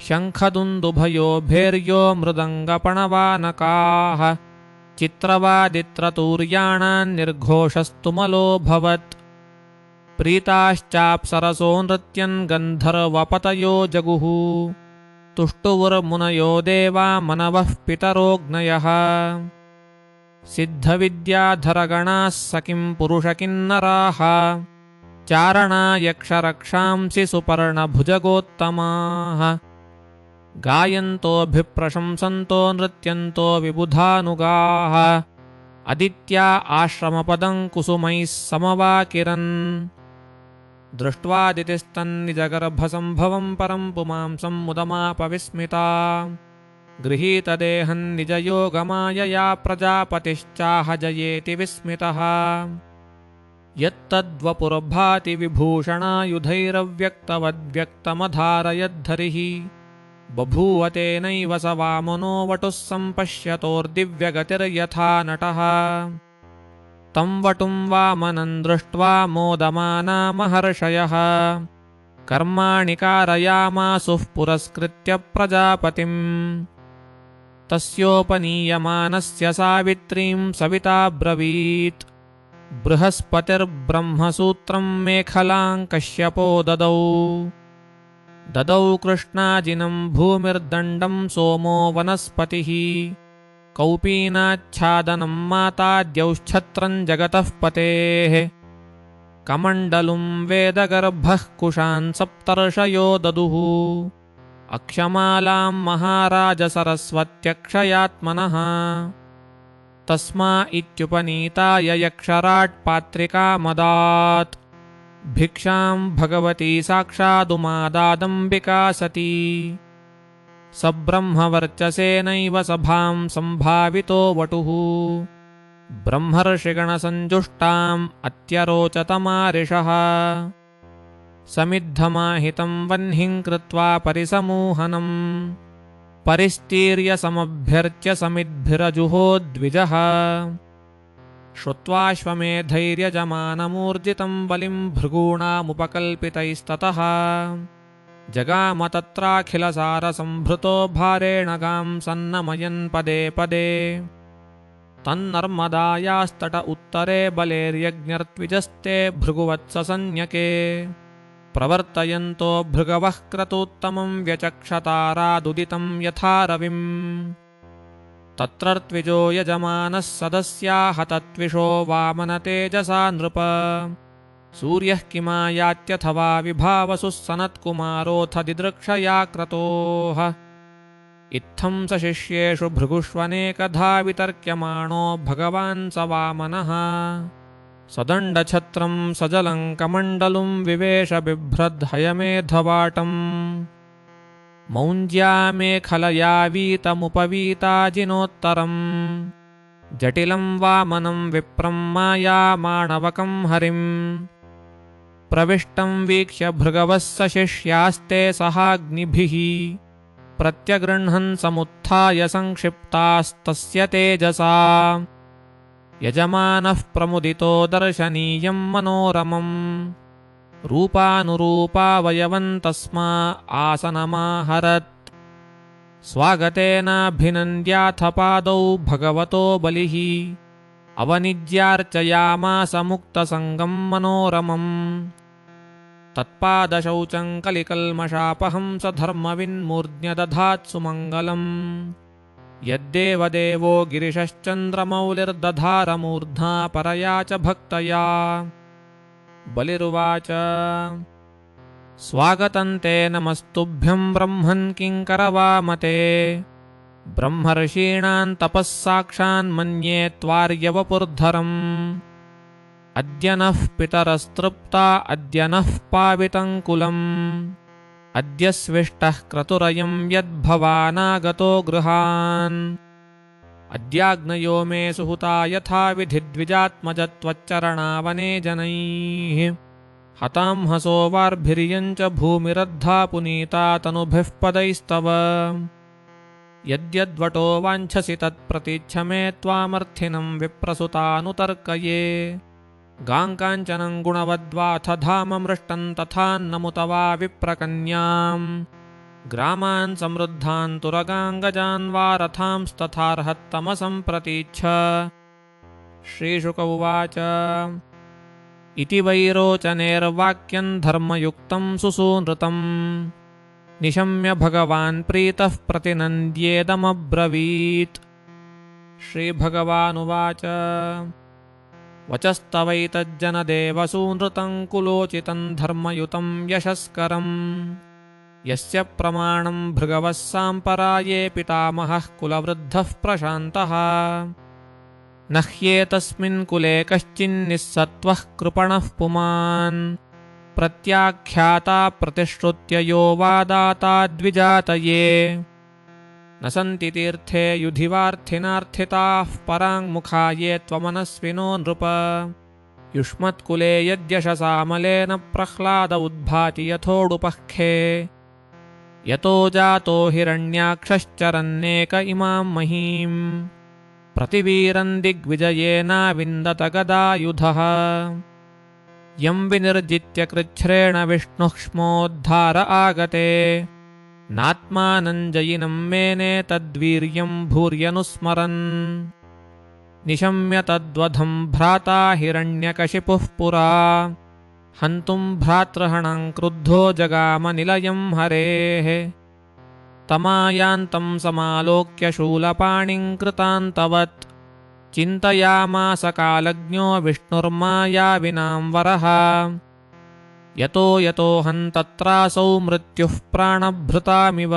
शङ्खदुन्दुभयो मृदङ्गपणवानकाः। चित्रवादित्रतूर्याणां निर्घोषस्तुमलोऽभवत्। प्रीताश्चाप्सरसो नृत्यन् गन्धर्वपतयो जगुः। तुष्टुवुर्मुनयो देवा मनवः पितरोऽग्नयः। सिद्धविद्याधरगणाः सखिं पुरुषकिन्नराः। चारणायक्षरक्षांसि सुपर्णभुजगोत्तमाः। गायन्तोऽभिप्रशंसन्तो नृत्यन्तो विबुधानुगाः। अदित्या आश्रमपदं कुसुमैः समवाकिरन्। दृष्ट्वादितिस्तन्निजगर्भसम्भवं परं पुमांसं मुदमापविस्मिता। गृहीतदेहं निजयोगमायया प्रजापतिश्चाह जयेति विस्मितः। यत्तद्वपुर्भाति विभूषणायुधैरव्यक्तवद्व्यक्तमधारयद्धरिः बभूव तेनैव स वामनो वटुः सम्पश्यतोर्दिव्यगतिर्यथा नटः तं वटुं वामनं दृष्ट्वा मोदमाना महर्षयः कर्माणि कारयामासुः पुरस्कृत्य प्रजापतिम् तस्योपनीयमानस्य सावित्रीं सविता ब्रवीत् बृहस्पतिर्ब्रह्मसूत्रं मेखलां कश्यपो ददौ कृष्णाजिनं भूमिर्दण्डं सोमो वनस्पतिः कौपीनाच्छादनं माताद्यौश्छत्रं जगतः पतेः कमण्डलुं वेदगर्भः कुशान् सप्तर्षयो ददुः अक्षमालां महाराजसरस्वत्यक्षयात्मनः तस्मा इत्युपनीताय यक्षराट्पात्रिकामदात् भिक्षां भगवती साक्षादुमादादम्बिका सती सब्रह्मवर्चसेनैव सभां सम्भावितो वटुः ब्रह्मर्षिगणसञ्जुष्टाम् अत्यरोचतमारिषः समिद्धमाहितं वह्निं कृत्वा परिसमूहनम् परिस्तीर्य समभ्यर्च्य समिद्भिरजुहोद्विजः श्रुत्वाश्वमेधैर्यजमानमूर्जितं बलिं भृगूणामुपकल्पितैस्ततः जगाम तत्राखिलसारसंभृतो भारेण गां सन्नमयन् पदे पदे तन्नर्मदायास्तट उत्तरे बलेर्यज्ञर्त्विजस्ते भृगुवत्ससंज्ञके प्रवर्तयन्तो भृगवः क्रतूत्तमं व्यचक्षतारादुदितं यथा रविम् तत्रर्त्विजो यजमानः सदस्या हतत्विषो वामनतेजसा नृप सूर्यः किमायात्यथवा विभावसुः सनत्कुमारोऽथ दिदृक्षया क्रतोः इत्थं स शिष्येषु भृगुष्वनेकधा वितर्क्यमाणो भगवान् स वामनः सदण्डछत्रं सजलं कमण्डलुं विवेश बिभ्रद्हयमेधवाटम् मौञ्ज्या मेखलया वीतमुपवीताजिनोत्तरम् जटिलं वामनं विप्रं मायामाणवकं हरिम् प्रविष्टं वीक्ष्य भृगवः स शिष्यास्ते सहाग्निभिः प्रत्यगृह्णन् समुत्थाय संक्षिप्तास्तस्य तेजसा यजमानः प्रमुदितो दर्शनीयं मनोरमम् रूपानुरूपावयवन् तस्मा आसनमाहरत् स्वागतेनाभिनन्द्याथ पादौ भगवतो बलिः अवनिज्यार्चयामास मुक्तसङ्गं मनोरमम् तत्पादशौचं कलिकल्मषापहं स धर्मविन्मूर्ध्न्यदधात्सु मङ्गलम् यद्देवदेवो गिरिशश्चन्द्रमौलिर्दधारमूर्ध्ना परया च भक्तया बलिरुवाच स्वागतं ते नमस्तुभ्यं ब्रह्मन् किङ्करवामते ब्रह्मर्षीणां तपः साक्षान्मन्ये त्वार्यवपुर्धरम् अद्य नः पितरस्तृप्ता अद्य नः पावितं कुलम् अद्य स्विष्टः क्रतुरयं यद्भवानागतो गृहान् अद्याग्नयो मे सुहुता यथा विधिद्विजात्मजत्वच्चरणावने जनैः हतां हसो वार्भिर्यं च भूमिरद्धा पुनीता तनुभिः पदैस्तव यद्यद्वटो वाञ्छसि तत्प्रतीच्छ मे त्वामर्थिनं विप्रसुतानुतर्कये गाङ्काञ्चनं गुणवद्वाथ धाममृष्टं तथान्नमुत वा विप्रकन्याम् ग्रामान् समृद्धान् तुरगाङ्गजान् वा रथांस्तथार्हत्तमसम्प्रतीच्छ श्रीशुक उवाच इति वैरोचनेर्वाक्यं धर्मयुक्तं सुसूनृतम् निशम्य भगवान् प्रीतः प्रतिनन्द्येदमब्रवीत् श्रीभगवानुवाच वचस्तवैतज्जनदेवसूनृतं कुलोचितं धर्मयुतं यशस्करम् यस्य प्रमाणं भृगवः साम्पराये पितामहः कुलवृद्धः प्रशान्तः न ह्येतस्मिन् कुले कश्चिन्निस्सत्त्वः कृपणः पुमान् प्रत्याख्याता प्रतिश्रुत्य यो वादाता द्विजातये न सन्ति तीर्थे युधिवार्थिनार्थिताः पराङ्मुखा ये त्वमनस्विनो नृप युष्मत्कुले यद्यशसामलेन प्रह्लाद उद्भाति यथोडुपःखे यतो जातो हिरण्याक्षश्चरन्नेक इमां महीं प्रतिवीरन् दिग्विजयेनाविन्दत गदायुधः यं विनिर्जित्य कृच्छ्रेण विष्णुः क्ष्मोद्धार आगते नात्मानं जयिनं मेने तद्वीर्यं भूर्यनुस्मरन् निशम्य तद्वधं भ्राता हिरण्यकशिपुः पुरा हन्तुं भ्रातृहणं क्रुद्धो जगामनिलयं हरेः तमायान्तं समालोक्य शूलपाणिं कृतान्तवत् चिन्तयामास कालज्ञो विष्णुर्मायाविनां वरः यतो यतो हन्तत्रासौ मृत्युः प्राणभृतामिव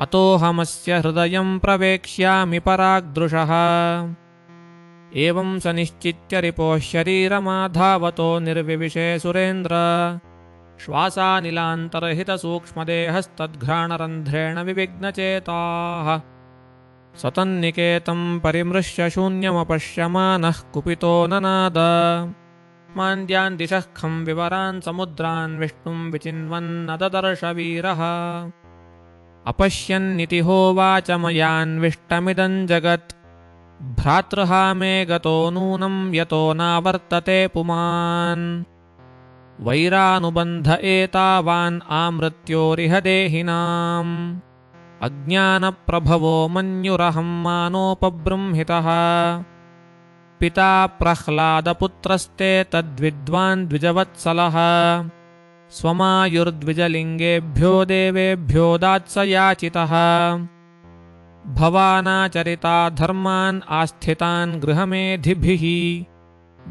अतोऽहमस्य हृदयं प्रवेक्ष्यामि पराग्दृशः एवं स निश्चित्य रिपोः शरीरमाधावतो निर्विविशे सुरेन्द्र श्वासानिलान्तर्हितसूक्ष्मदेहस्तद्घ्राणरन्ध्रेण विविघ्नचेताः सतन्निकेतं परिमृश्य शून्यमपश्यमानः कुपितो ननाद मान्द्यान् दिशः खं विवरान् समुद्रान् विष्णुं विचिन्वन्न ददर्श वीरः अपश्यन्निति होवाच मयान्विष्टमिदं जगत् भ्रातृहा मे गतो नूनं यतो नावर्तते पुमान् वैरानुबन्ध एतावान् आमृत्योरिह देहिनाम् अज्ञानप्रभवो मन्युरहं मानोपबृंहितः पिता प्रह्लादपुत्रस्ते तद्विद्वान् द्विजवत्सलः स्वमायुर्द्विजलिङ्गेभ्यो देवेभ्यो दात्स याचितः भवानाचरिता धर्मान् आस्थितान् गृहमेधिभिः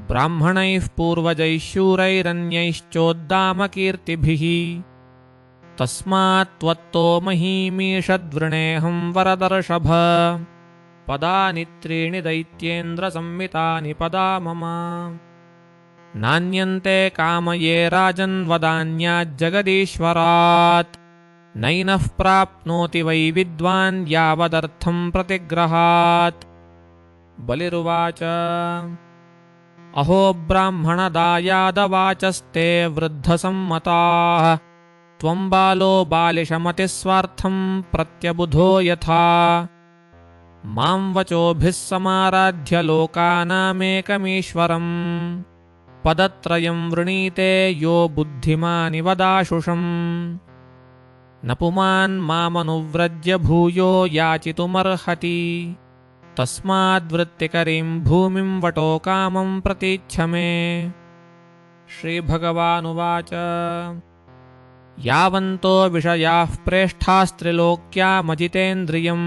ब्राह्मणैः पूर्वजैः शूरैरन्यैश्चोद्दामकीर्तिभिः तस्मात् त्वत्तो महीमीषद्वृणेऽहं वरदर्शभ पदानि त्रीणि दैत्येन्द्रसंमितानि पदा मम नान्यन्ते कामये राजन् वदान्याज्जगदीश्वरात् नैनः प्राप्नोति वै विद्वान् यावदर्थं प्रतिग्रहात् बलिरुवाच अहो ब्राह्मणदायादवाचस्ते वृद्धसम्मताः त्वं बालो बालिशमतिस्वार्थं प्रत्यबुधो यथा मां वचोभिः समाराध्य लोकानामेकमीश्वरम् पदत्रयं वृणीते यो बुद्धिमानिव दाशुषम् न पुमान् मामनुव्रज्य भूयो याचितुमर्हति तस्माद्वृत्तिकरीं भूमिं वटोकामं प्रतीच्छ मे श्रीभगवानुवाच यावन्तो विषयाः प्रेष्ठास्त्रिलोक्यामजितेन्द्रियं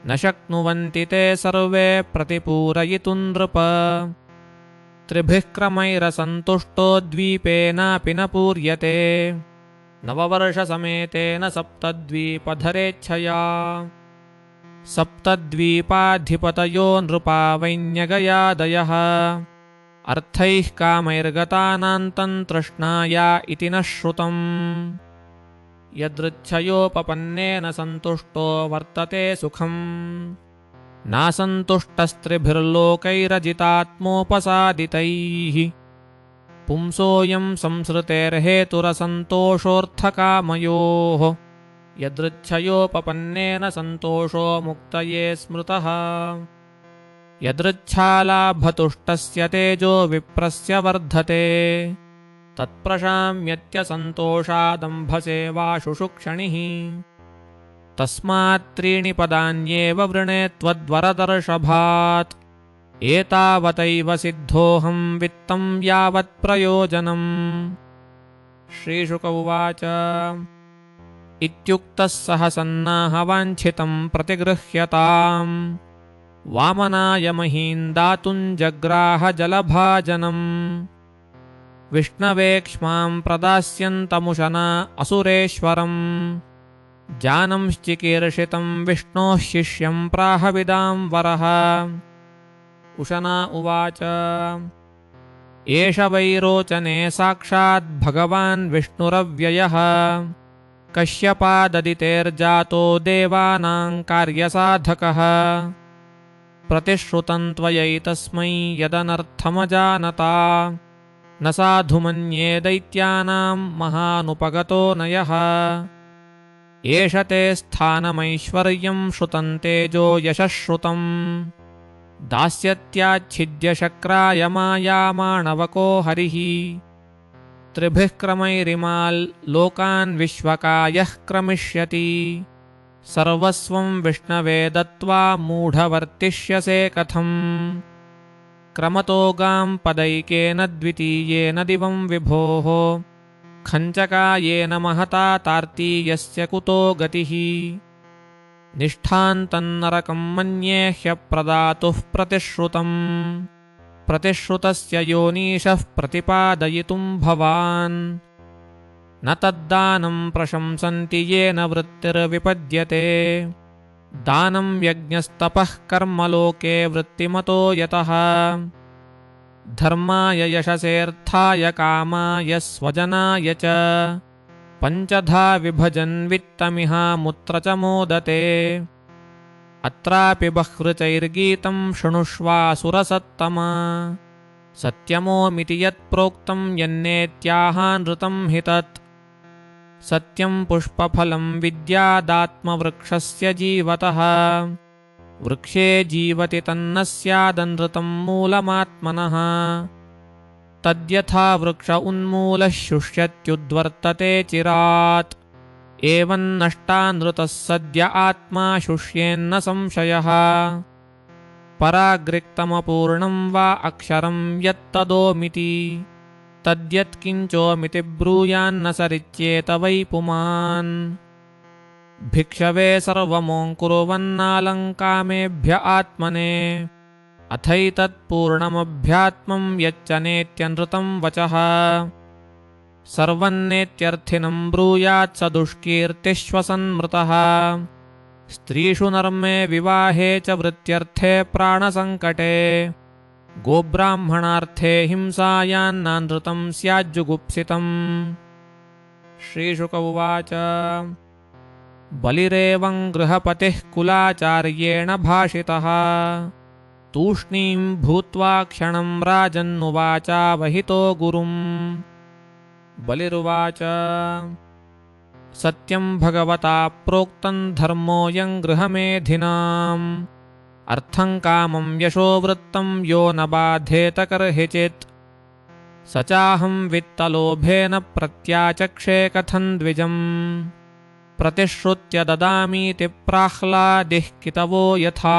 न शक्नुवन्ति ते सर्वे प्रतिपूरयितुं नृप त्रिभिः क्रमैरसन्तुष्टो द्वीपेनापि न पूर्यते नववर्षसमेतेन सप्तद्वीपधरेच्छया सप्तद्वीपाधिपतयो नृपा वैन्यगयादयः अर्थैः कामैर्गतानान्तं तृष्णाया इति न श्रुतम् यदृच्छयोपपन्नेन सन्तुष्टो वर्तते सुखम् नासन्तुष्टस्त्रिभिर्लोकैरजितात्मोपसादितैः पुंसोऽयं संसृतेर्हेतुरसन्तोषोऽर्थकामयोः यदृच्छयोपपन्नेन सन्तोषो मुक्तये स्मृतः यदृच्छालाभतुष्टस्य तेजो विप्रस्य वर्धते तत्प्रशाम्यत्यसन्तोषादम्भसेवाशुषुक्षणिः तस्मात् त्रीणि पदान्येव वृणे त्वद्वरदर्शभात् एतावतैव सिद्धोऽहं वित्तं यावत् प्रयोजनम् श्रीशुक उवाच इत्युक्तः सह सन्नाहवाञ्छितं प्रतिगृह्यताम् वामनाय महीं दातुं जग्राह जलभाजनम् विष्णवेक्ष्मां प्रदास्यन्तमुशना असुरेश्वरम् जानंश्चिकीर्षितं विष्णोः शिष्यं प्राहविदां वरः उशना उवाच एष वैरोचने साक्षात् भगवान् विष्णुरव्ययः कश्यपाददितेर्जातो देवानां कार्यसाधकः प्रतिश्रुतं त्वयैतस्मै यदनर्थमजानता न साधु मन्ये दैत्यानां महानुपगतो न यः एष ते स्थानमैश्वर्यं श्रुतं तेजो यशः श्रुतम् दास्यत्याच्छिद्य शक्राय मायामाणवको हरिः त्रिभिः क्रमैरिमाल् लोकान् विश्वकायः क्रमिष्यति सर्वस्वं विष्णवे दत्त्वा मूढवर्तिष्यसे कथम् क्रमतो गां पदैकेन द्वितीयेन दिवं विभोः खञ्चकायेन महता तार्तीयस्य कुतो गतिः निष्ठान्तन्नरकं मन्ये ह्यप्रदातुः प्रतिश्रुतम् प्रतिश्रुतस्य योनीशः प्रतिपादयितुं भवान् न तद्दानं प्रशंसन्ति येन वृत्तिर्विपद्यते दानं यज्ञस्तपः कर्मलोके वृत्तिमतो यतः धर्माय यशसेऽर्थाय कामाय स्वजनाय च पञ्चधा विभजन् वित्तमिहामुत्र च मोदते अत्रापि बह्वृचैर्गीतं शृणुष्वासुरसत्तमा सत्यमोमिति यत्प्रोक्तं यन्नेत्याहानृतं हि तत् सत्यं पुष्पफलं विद्यादात्मवृक्षस्य जीवतः वृक्षे जीवति तन्न स्यादनृतं मूलमात्मनः तद्यथा वृक्ष उन्मूलः शुष्यत्युद्वर्तते चिरात् एवं नष्टानृतः सद्य आत्मा शुष्येन्न संशयः परागृक्तमपूर्णं वा अक्षरं यत्तदोमिति तद्यत्किञ्चोमिति ब्रूयान्न सरिच्येत वै पुमान् भिक्षवे सर्वमोङ्कुर्वन्नालङ्कामेभ्य आत्मने अथैतत्पूर्णमभ्यात्मं यच्च नेत्यनृतं वचः सर्वन्नेत्यर्थिनं ब्रूयात् स दुष्कीर्तिश्वसन्मृतः स्त्रीषु नर्मे विवाहे च वृत्त्यर्थे प्राणसङ्कटे गोब्राह्मणार्थे हिंसायान्नानृतं स्याज्जुगुप्सितम् श्रीशुक उवाच बलिरेवं गृहपतिः कुलाचार्येण भाषितः तूष्णीं भूत्वा क्षणं राजन्नुवाचावहितो गुरुम् बलिरुवाच सत्यं भगवता प्रोक्तं धर्मोऽयं गृहमेधिनाम् अर्थं कामं यशोवृत्तं यो न बाधेत कर्हिचित् स चाहं वित्तलोभेन प्रत्याचक्षे कथं द्विजम् प्रतिश्रुत्य ददामीति प्राह्लादिः कितवो यथा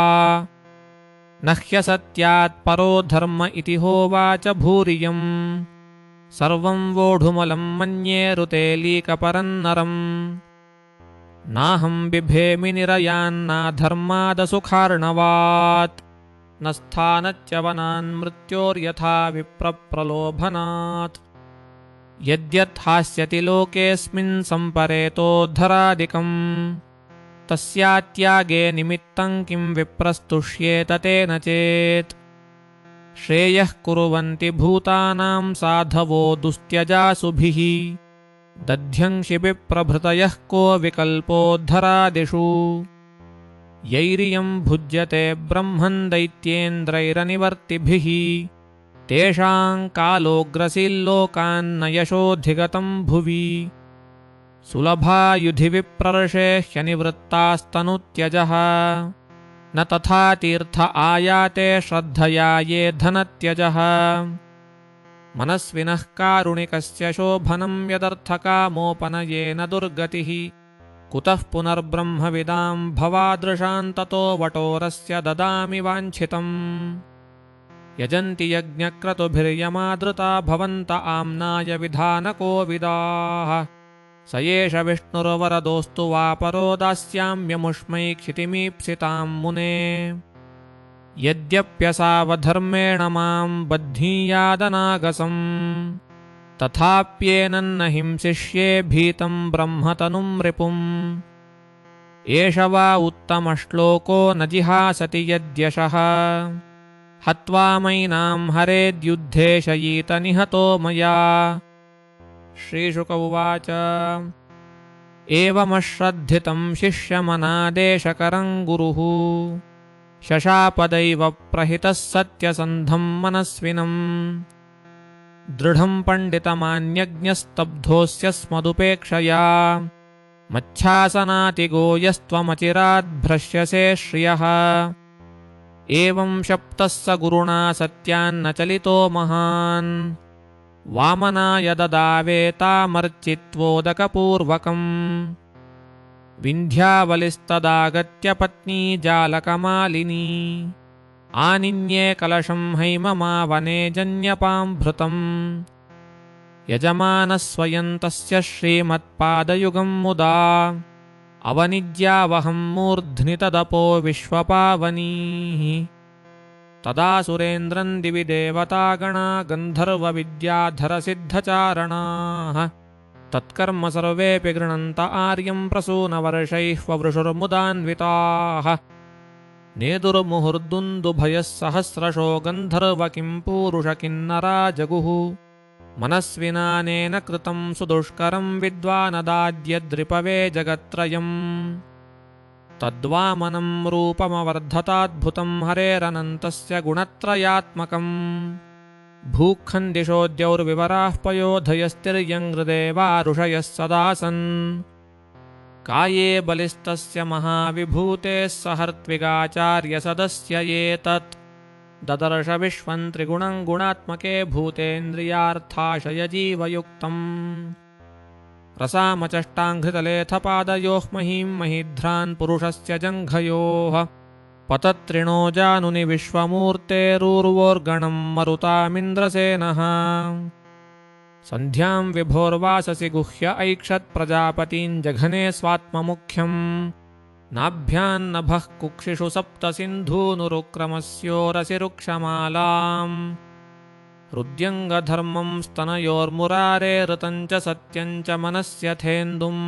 न ह्यसत्यात् परो धर्म इति होवाच भूरियम् सर्वं वोढुमलं मन्ये ऋतेलीकपरन्नरम् नाहं बिभेमि निरयान्नाधर्मादसुखार्णवात् न स्थानच्यवनान् मृत्योर्यथा विप्रप्रलोभनात् यद्यत् हास्यति लोकेऽस्मिन् सम्परेतोद्धरादिकम् तस्यात्यागे निमित्तं किं विप्रस्तुष्येत तेन चेत् श्रेयः कुर्वन्ति भूतानां साधवो दुस्त्यजासुभिः दध्यंसि विप्रभृतयः को विकल्पोद्धरादिषु यैरियं भुज्यते ब्रह्मन् दैत्येन्द्रैरनिवर्तिभिः तेषां कालोऽग्रसील्लोकान्न यशोऽधिगतं भुवि सुलभायुधि विप्रर्षे ह्यनिवृत्तास्तनुत्यजः न तथा तीर्थ आयाते श्रद्धया ये धनत्यजः मनस्विनः कारुणिकस्य शोभनं यदर्थकामोपनयेन दुर्गतिः कुतः पुनर्ब्रह्मविदां भवादृशान्ततो वटोरस्य ददामि वाञ्छितम् यजन्ति यज्ञक्रतुभिर्यमादृता भवन्त आम्नाय विधानकोविदाः स एष विष्णुर्वरदोऽस्तु वा परो दास्याम्यमुष्मै क्षितिमीप्सितां मुने यद्यप्यसावधर्मेण मां बध्नीयादनागसम् तथाप्येनन्न हिंसिष्ये भीतं ब्रह्मतनुं रिपुम् एष वा उत्तमश्लोको न जिहासति यद्यशः हत्वा मैनां हरेद्युद्धे शयीत निहतो मया श्रीशुक उवाच एवमश्रद्धितं शिष्यमनादेशकरं गुरुः शशापदैव प्रहितः सत्यसन्धं मनस्विनम् दृढं पण्डितमान्यज्ञस्तब्धोऽस्य स्मदुपेक्षया मच्छासनातिगो यस्त्वमचिराद्भ्रश्यसे श्रियः एवं शप्तः स गुरुणा सत्यान्न चलितो महान् वामनाय ददावेतामर्चित्वोदकपूर्वकम् विन्ध्यावलिस्तदागत्य पत्नी जालकमालिनी आनिन्ये कलशं हैममावने जन्यपाम्भृतम् यजमानः स्वयं तस्य श्रीमत्पादयुगं मुदा अवनिज्यावहं मूर्ध्नि तदपो विश्वपावनीः तदा सुरेन्द्रं दिवि देवतागणा गन्धर्वविद्याधरसिद्धचारणाः तत्कर्म सर्वेऽपि गृणन्त आर्यं प्रसूनवर्षैः ववृषुर्मुदान्विताः नेदुर्मुहुर्दुन्दुभयः सहस्रशो गन्धर्व किं पूरुष किन्नरा जगुः मनस्विनानेन कृतं सुदुष्करं विद्वानदाद्यद्रिपवे जगत्त्रयम् तद्वामनं रूपमवर्धताद्भुतं हरेरनन्तस्य गुणत्रयात्मकम् भूखण्डिशोद्यौर्विवराः पयोधयस्तिर्यङ्घ्रिदेवा ऋषयः सदासन् काये बलिस्तस्य महाविभूतेः सहर्त्विगाचार्यसदस्य एतत् ददर्श विश्वं त्रिगुणं गुणात्मके भूतेन्द्रियार्थाशयजीवयुक्तम् रसामचष्टाङ्घ्रितलेऽथ पादयोः महीं महिध्रान् पुरुषस्य जङ्घयोः पतत्रिणो जानुनि विश्वमूर्तेरूर्वोर्गणं मरुतामिन्द्रसेनः सन्ध्यां विभोर्वाससि गुह्य ऐक्षत् प्रजापतीं जघने स्वात्ममुख्यम् नाभ्यान्नभः कुक्षिषु सप्तसिन्धूनुरुक्रमस्योरसि रुक्षमालाम् हृद्यङ्गधर्मं स्तनयोर्मुरारे ऋतं च सत्यं च मनस्यथेन्दुम्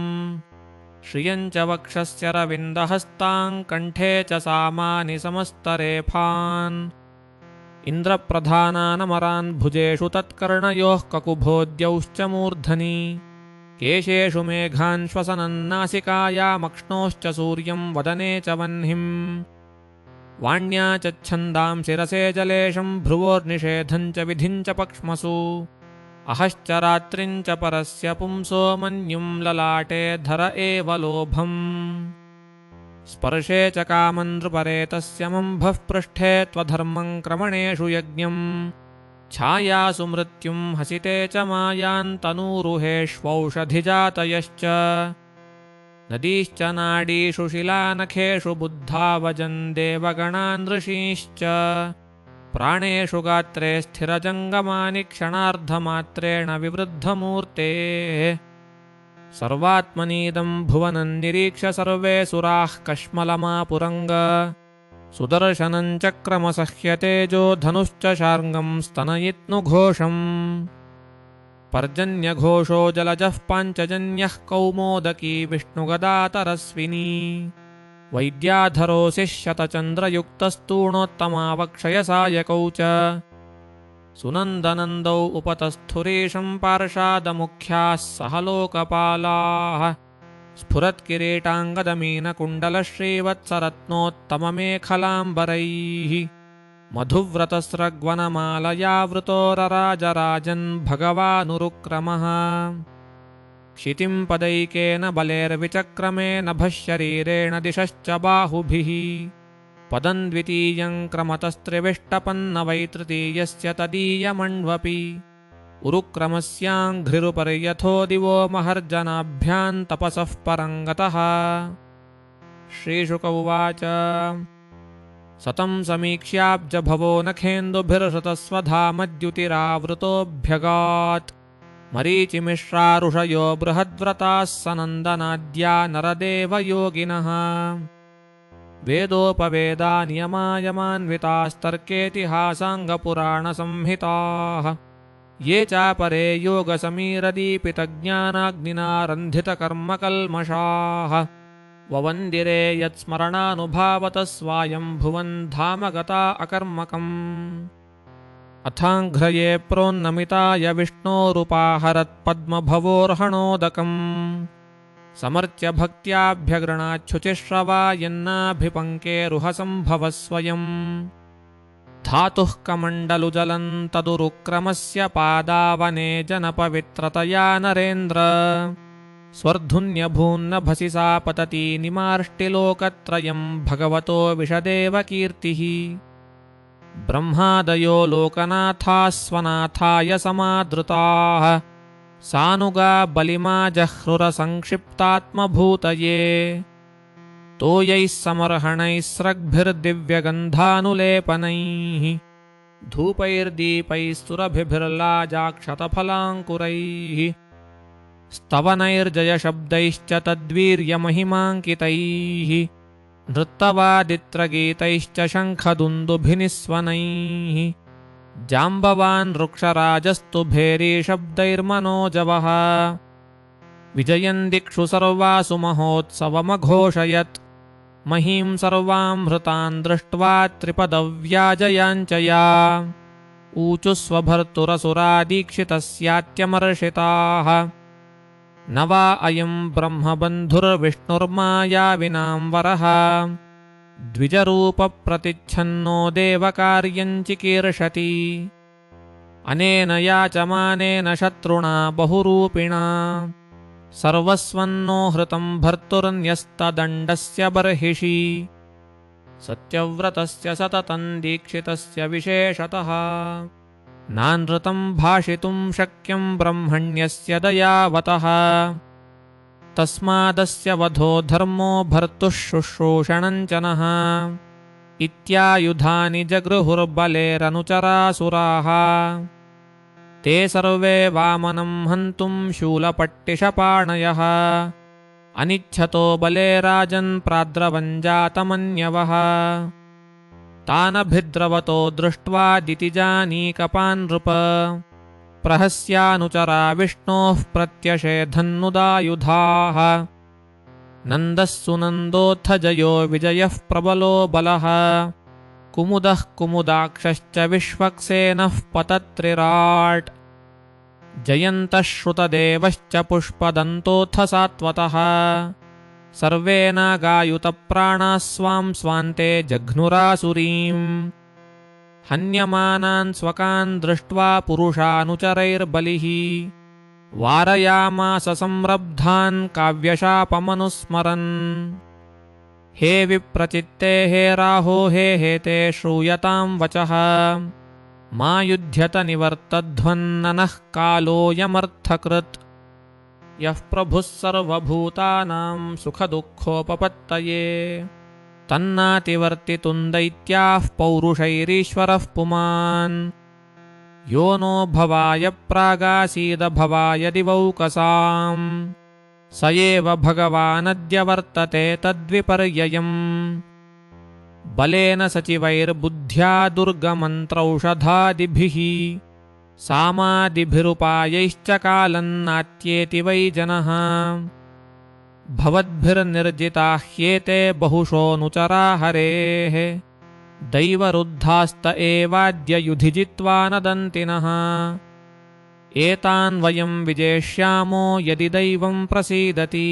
श्रियं च वक्षस्य रविन्दहस्तां कण्ठे च सामानि समस्तरेफान् इन्द्रप्रधानानमरान् भुजेषु तत्कर्णयोः ककुभोद्यौश्च मूर्धनि केशेषु मेघान् श्वसनन्नासिकायामक्ष्णोश्च सूर्यं वदने च वह्निम् वाण्या च छन्दां शिरसे जलेशं भ्रुवोर्निषेधं च विधिं च पक्ष्मसु अहश्च रात्रिं च परस्य पुंसो मन्युं ललाटे धर एव लोभम् स्पर्शे च कामं नृपरेतस्य मम्भः पृष्ठे त्वधर्मं क्रमणेषु यज्ञम् छायासु मृत्युं हसिते च मायान्तनूरुहेष्वौषधिजातयश्च नदीश्च नाडीषु शिलानखेषु बुद्धावजन् देवगणान् ऋषीश्च प्राणेषु गात्रे स्थिरजङ्गमानि क्षणार्धमात्रेण विवृद्धमूर्तेः सर्वात्मनीदं भुवनं निरीक्ष्य सर्वे सुराः कश्मलमापुरङ्ग सुदर्शनं चक्रमसह्यतेजो धनुश्च शार्ङ्गं स्तनयित्नुघोषम् पर्जन्यघोषो जलजः पाञ्चजन्यः कौमोदकी विष्णुगदातरस्विनी वैद्याधरोऽसि शतचन्द्रयुक्तस्तूणोत्तमावक्षयसायकौ च सुनन्दनन्दौ उपतस्थुरीशं पार्षादमुख्याः सह लोकपालाः स्फुरत्किरीटाङ्गदमीनकुण्डलश्रीवत्सरत्नोत्तममेखलाम्बरैः मधुव्रतस्रग्वनमालयावृतो राजराजन् क्षितिं पदैकेन बलेर्विचक्रमेण नभःशरीरेण दिशश्च बाहुभिः पदं द्वितीयं क्रमतस्त्रिविष्टपन्नवैतृतीयस्य तदीयमण्वपि उरुक्रमस्याङ्घ्रिरुपर्यथो दिवो महर्जनाभ्यां तपसः परङ्गतः श्रीशुक उवाच सतं समीक्ष्याब्जभवो नखेन्दुभिर्हृतस्वधामद्युतिरावृतोऽभ्यगात् मरीचिमिश्रारुषयो बृहद्व्रताः सनन्दनाद्या नरदेवयोगिनः वेदोपवेदानियमायमान्वितास्तर्केतिहासाङ्गपुराणसंहिताः ये चापरे योगसमीरदीपितज्ञानाग्निना रन्धितकर्मकल्मषाः ववन्दिरे यत्स्मरणानुभावतः स्वायम्भुवन् धाम गता अकर्मकम् अथाङ्घ्रये प्रोन्नमिताय विष्णोरुपाहरत्पद्मभवोर्हणोदकम् समर्च्य भक्त्याभ्यगृणाच्छुचिश्रवा यन्नाभिपङ्केरुहसम्भवः स्वयम् धातुः कमण्डलुजलं तदुरुक्रमस्य पादावने जनपवित्रतया नरेन्द्र स्वर्धुन्यभून्नभसि सा पतति निमार्ष्टिलोकत्रयं भगवतो विशदेव कीर्तिः ब्रह्मादयो लोकनाथाः स्वनाथाय समादृताः सानुगा बलिमा जह्रुरसंक्षिप्तात्मभूतये तोयैः समर्हणैः स्रग्भिर्दिव्यगन्धानुलेपनैः धूपैर्दीपैः सुरभिभिर्लाजाक्षतफलाङ्कुरैः स्तवनैर्जयशब्दैश्च तद्वीर्यमहिमाङ्कितैः नृत्तवादित्रगीतैश्च शङ्खदुन्दुभिनिस्वनैः जाम्बवान् वृक्षराजस्तु भेरीशब्दैर्मनोजवः विजयन् दिक्षु सर्वासु महोत्सवमघोषयत् महीं सर्वां दृष्ट्वा त्रिपदव्याजयाञ्चया ऊचुस्वभर्तुरसुरादीक्षितस्यात्यमर्षिताः न वा अयं ब्रह्मबन्धुर्विष्णुर्मायाविनां द्विजरूपप्रतिच्छन्नो देवकार्यं चिकीर्षति अनेन याचमानेन शत्रुणा बहुरूपिणा सर्वस्वन्नो हृतं भर्तुर्न्यस्तदण्डस्य बर्हिषि सत्यव्रतस्य सततं दीक्षितस्य विशेषतः नानृतं भाषितुं शक्यं ब्रह्मण्यस्य दयावतः तस्मादस्य वधो धर्मो भर्तुः शुश्रूषणं च नः इत्यायुधानि जगृहुर्बलेरनुचरासुराः ते सर्वे वामनं हन्तुं शूलपट्टिशपाणयः अनिच्छतो बले राजन् प्राद्रवञ्जातमन्यवः तानभिद्रवतो दृष्ट्वा दितिजानीकपान् नृप प्रहस्यानुचरा विष्णोः प्रत्यषेधन्नुदायुधाः नन्दः सुनन्दोऽथ जयो विजयः प्रबलो बलः कुमुदः कुमुदाक्षश्च विश्वक्सेनः पतत्रिराट् जयन्तः श्रुतदेवश्च पुष्पदन्तोऽथ सात्वतः सर्वे नागायुतप्राणाः स्वां स्वान्ते जघ्नुरासुरीम् हन्यमानान् स्वकान् दृष्ट्वा पुरुषानुचरैर्बलिः वारयामास संरब्धान् काव्यशापमनुस्मरन् हे विप्रचित्ते हे राहो हे हेते श्रूयतां वचः मा युध्यत निवर्तध्वन्ननः कालोऽयमर्थकृत् यः प्रभुः सर्वभूतानां सुखदुःखोपपत्तये तन्नातिवर्तितुं दैत्याः पौरुषैरीश्वरः पुमान् यो नो भवाय प्रागासीद भवाय दिवौकसाम् स एव भगवानद्य वर्तते तद्विपर्ययम् बलेन सचिवैर्बुद्ध्या दुर्गमन्त्रौषधादिभिः सामादिभिरुपायैश्च कालन्नात्येति वै जनः भवद्भिर्निर्जिताः ह्येते बहुशोऽनुचरा हरेः दैवरुद्धास्त एवाद्य युधि जित्वा नदन्ति नः एतान् वयं विजेष्यामो यदि दैवं प्रसीदति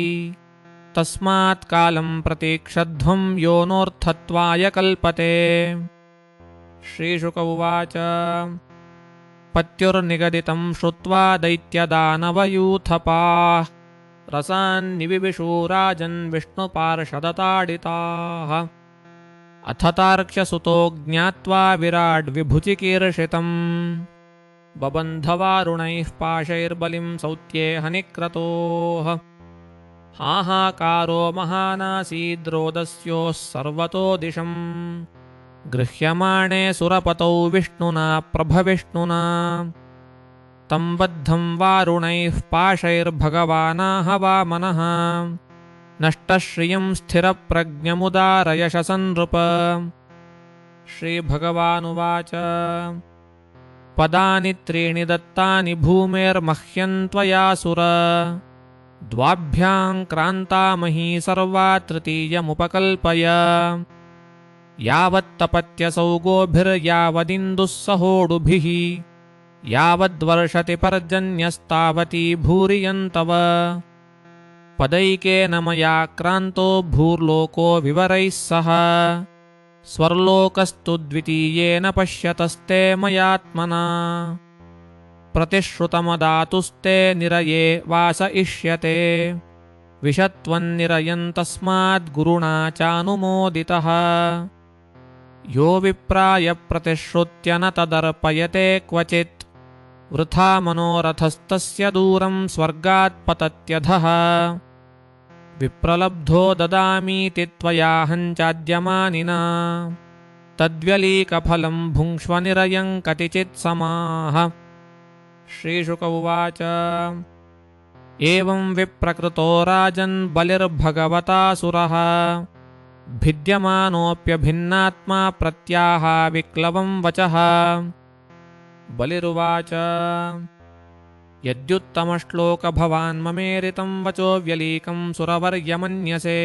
तस्मात् कालं प्रतीक्षध्वं योनोऽर्थत्वाय कल्पते। श्रीशुक उवाच पत्युर्निगदितं श्रुत्वा दैत्यदानवयूथपाः रसान्निविविशो राजन् विष्णुपार्षदताडिताः अथ तार्क्ष्यसुतो ज्ञात्वा विराड्विभुचिकीर्षितम् बबन्धवारुणैः पाशैर्बलिं सौत्ये हनिक्रतोः हाहाकारो महानासीद्रोदस्योः सर्वतो दिशम् गृह्यमाणे सुरपतौ विष्णुना प्रभविष्णुना तं बद्धं वारुणैः पाशैर्भगवानाह वामनः नष्टश्रियं स्थिरप्रज्ञमुदारयशसन्नृप। श्रीभगवानुवाच पदानि त्रीणि दत्तानि भूमेर्मह्यं त्वया सुर द्वाभ्यां क्रान्ता मही सर्वा तृतीयमुपकल्पय यावत्तपत्यसौ गोभिर्यावदिन्दुः सहोडुभिः यावद्वर्षति पर्जन्यस्तावती भूरियं तव पदैकेन मया क्रान्तो भूर्लोको विवरैः सह स्वर्लोकस्तु द्वितीयेन पश्यतस्ते मयात्मना प्रतिश्रुतमदातुस्ते निरये वासयिष्यते विषत्वन्निरयम् तस्माद्गुरुणा चानुमोदितः यो विप्राय प्रतिश्रुत्य न तदर्पयते क्वचित् वृथा मनोरथस्तस्य दूरं स्वर्गात् पतत्यधः विप्रलब्धो ददामीति त्वयाहं चाद्यमानिना तद्व्यलीकफलं भुङ्क्ष्व निरयं कतिचित् समाः। श्रीशुक उवाच एवं विप्रकृतो राजन् बलिर्भगवतासुरः भिद्यमानोऽप्यभिन्नात्मा प्रत्याह विक्लवं वचः। बलिरुवाच यद्युत्तमश्लोकभवान् ममेरितं वचो व्यलीकं सुरवर्यमन्यसे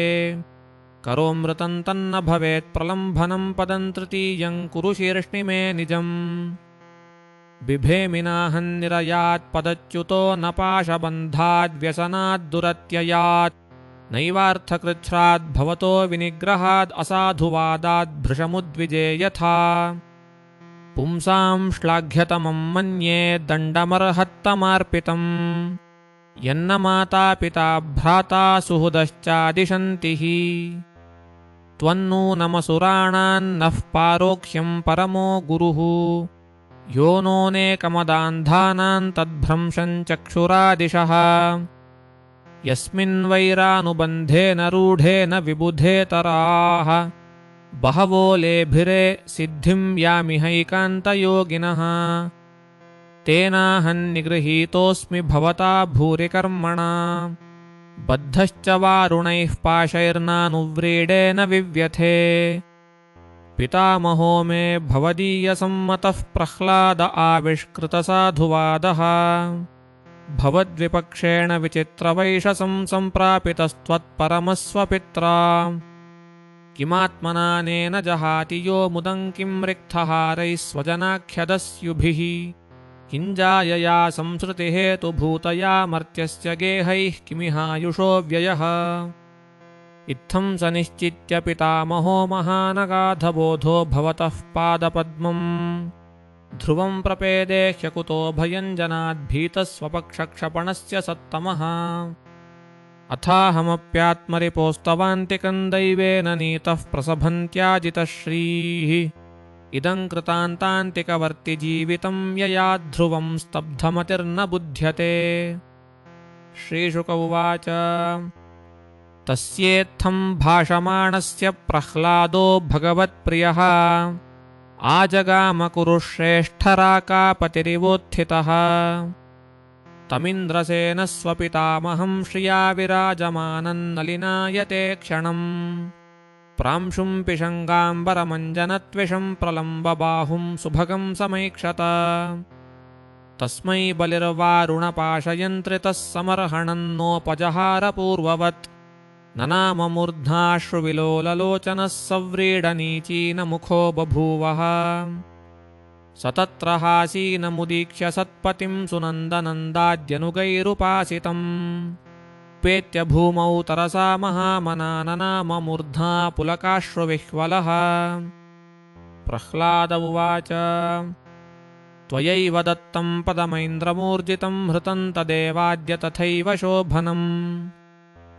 करोमृतं तन्न भवेत् प्रलम्भनं पदं तृतीयं कुरु शीर्ष्णि मे निजम् बिभेमिनाहन्निरयात् पदच्युतो न पाशबन्धाद्व्यसनाद्दुरत्ययात् नैवार्थकृच्छ्राद्भवतो विनिग्रहाद् असाधुवादाद् भृशमुद्विजे यथा पुंसां श्लाघ्यतमं मन्ये दण्डमर्हत्तमार्पितम् यन्न माता पिता भ्राता सुहृदश्चादिशन्ति हि त्वन्नूनमसुराणान्नः पारोक्ष्यं परमो गुरुः यो नोनेकमदान्धानां तद्भ्रंशं चक्षुरादिशः यस्मिन्वैरानुबन्धेन रूढेन विबुधेतराः बहवो लेभिरे सिद्धिं यामिहैकान्तयोगिनः तेनाहन्निगृहीतोऽस्मि भवता भूरिकर्मणा बद्धश्च वारुणैः पाशैर्नानुव्रीडेन विव्यथे पितामहो मे भवदीयसम्मतः प्रह्लाद आविष्कृतसाधुवादः भवद्विपक्षेण विचित्रवैषसं सम्प्रापितस्त्वत्परमस्वपित्रा किमात्मनानेन जहाति यो मुदं किं रिक्तहारैः स्वजनाख्यदस्युभिः किञ्जायया संसृतिहेतुभूतया मर्त्यस्य गेहैः किमिहायुषो व्ययः इत्थं स निश्चित्य पितामहो महानगाधबोधो भवतः पादपद्मम् ध्रुवं प्रपेदे ह्यकुतो भयञ्जनाद्भीतस्वपक्षक्षपणस्य सत्तमः अथाहमप्यात्मरिपोस्तवान्तिकं दैवेन नीतः प्रसभन्त्याजितश्रीः इदं कृतान्तान्तिकवर्तिजीवितं ययाध्रुवं स्तब्धमतिर्न बुध्यते। श्रीशुक उवाच तस्येत्थं भाषमाणस्य प्रह्लादो भगवत्प्रियः आजगामकुरुश्रेष्ठराकापतिरिवोत्थितः तमिन्द्रसेनस्वपितामहं श्रिया विराजमानन्नलिनायते क्षणम् प्रांशुं पिशङ्गाम्बरमञ्जनत्विषं प्रलम्बबाहुं सुभगं समैक्षत तस्मै बलिर्वारुणपाशयन्त्रितः समर्हणन्नोपजहारपूर्ववत् ननाममूर्ध्नाश्रुविलोललोचनः सव्रीडनीचीनमुखो बभूवः स तत्र हासीनमुदीक्ष्य सत्पतिं सुनन्दनन्दाद्यनुगैरुपासितम् पेत्य भूमौ तरसा महामनाननाममूर्ध्ना पुलकाश्रुविह्वलः। प्रह्लाद उवाच त्वयैव दत्तं पदमैन्द्रमूर्जितं हृतं तदेवाद्य तथैव शोभनम्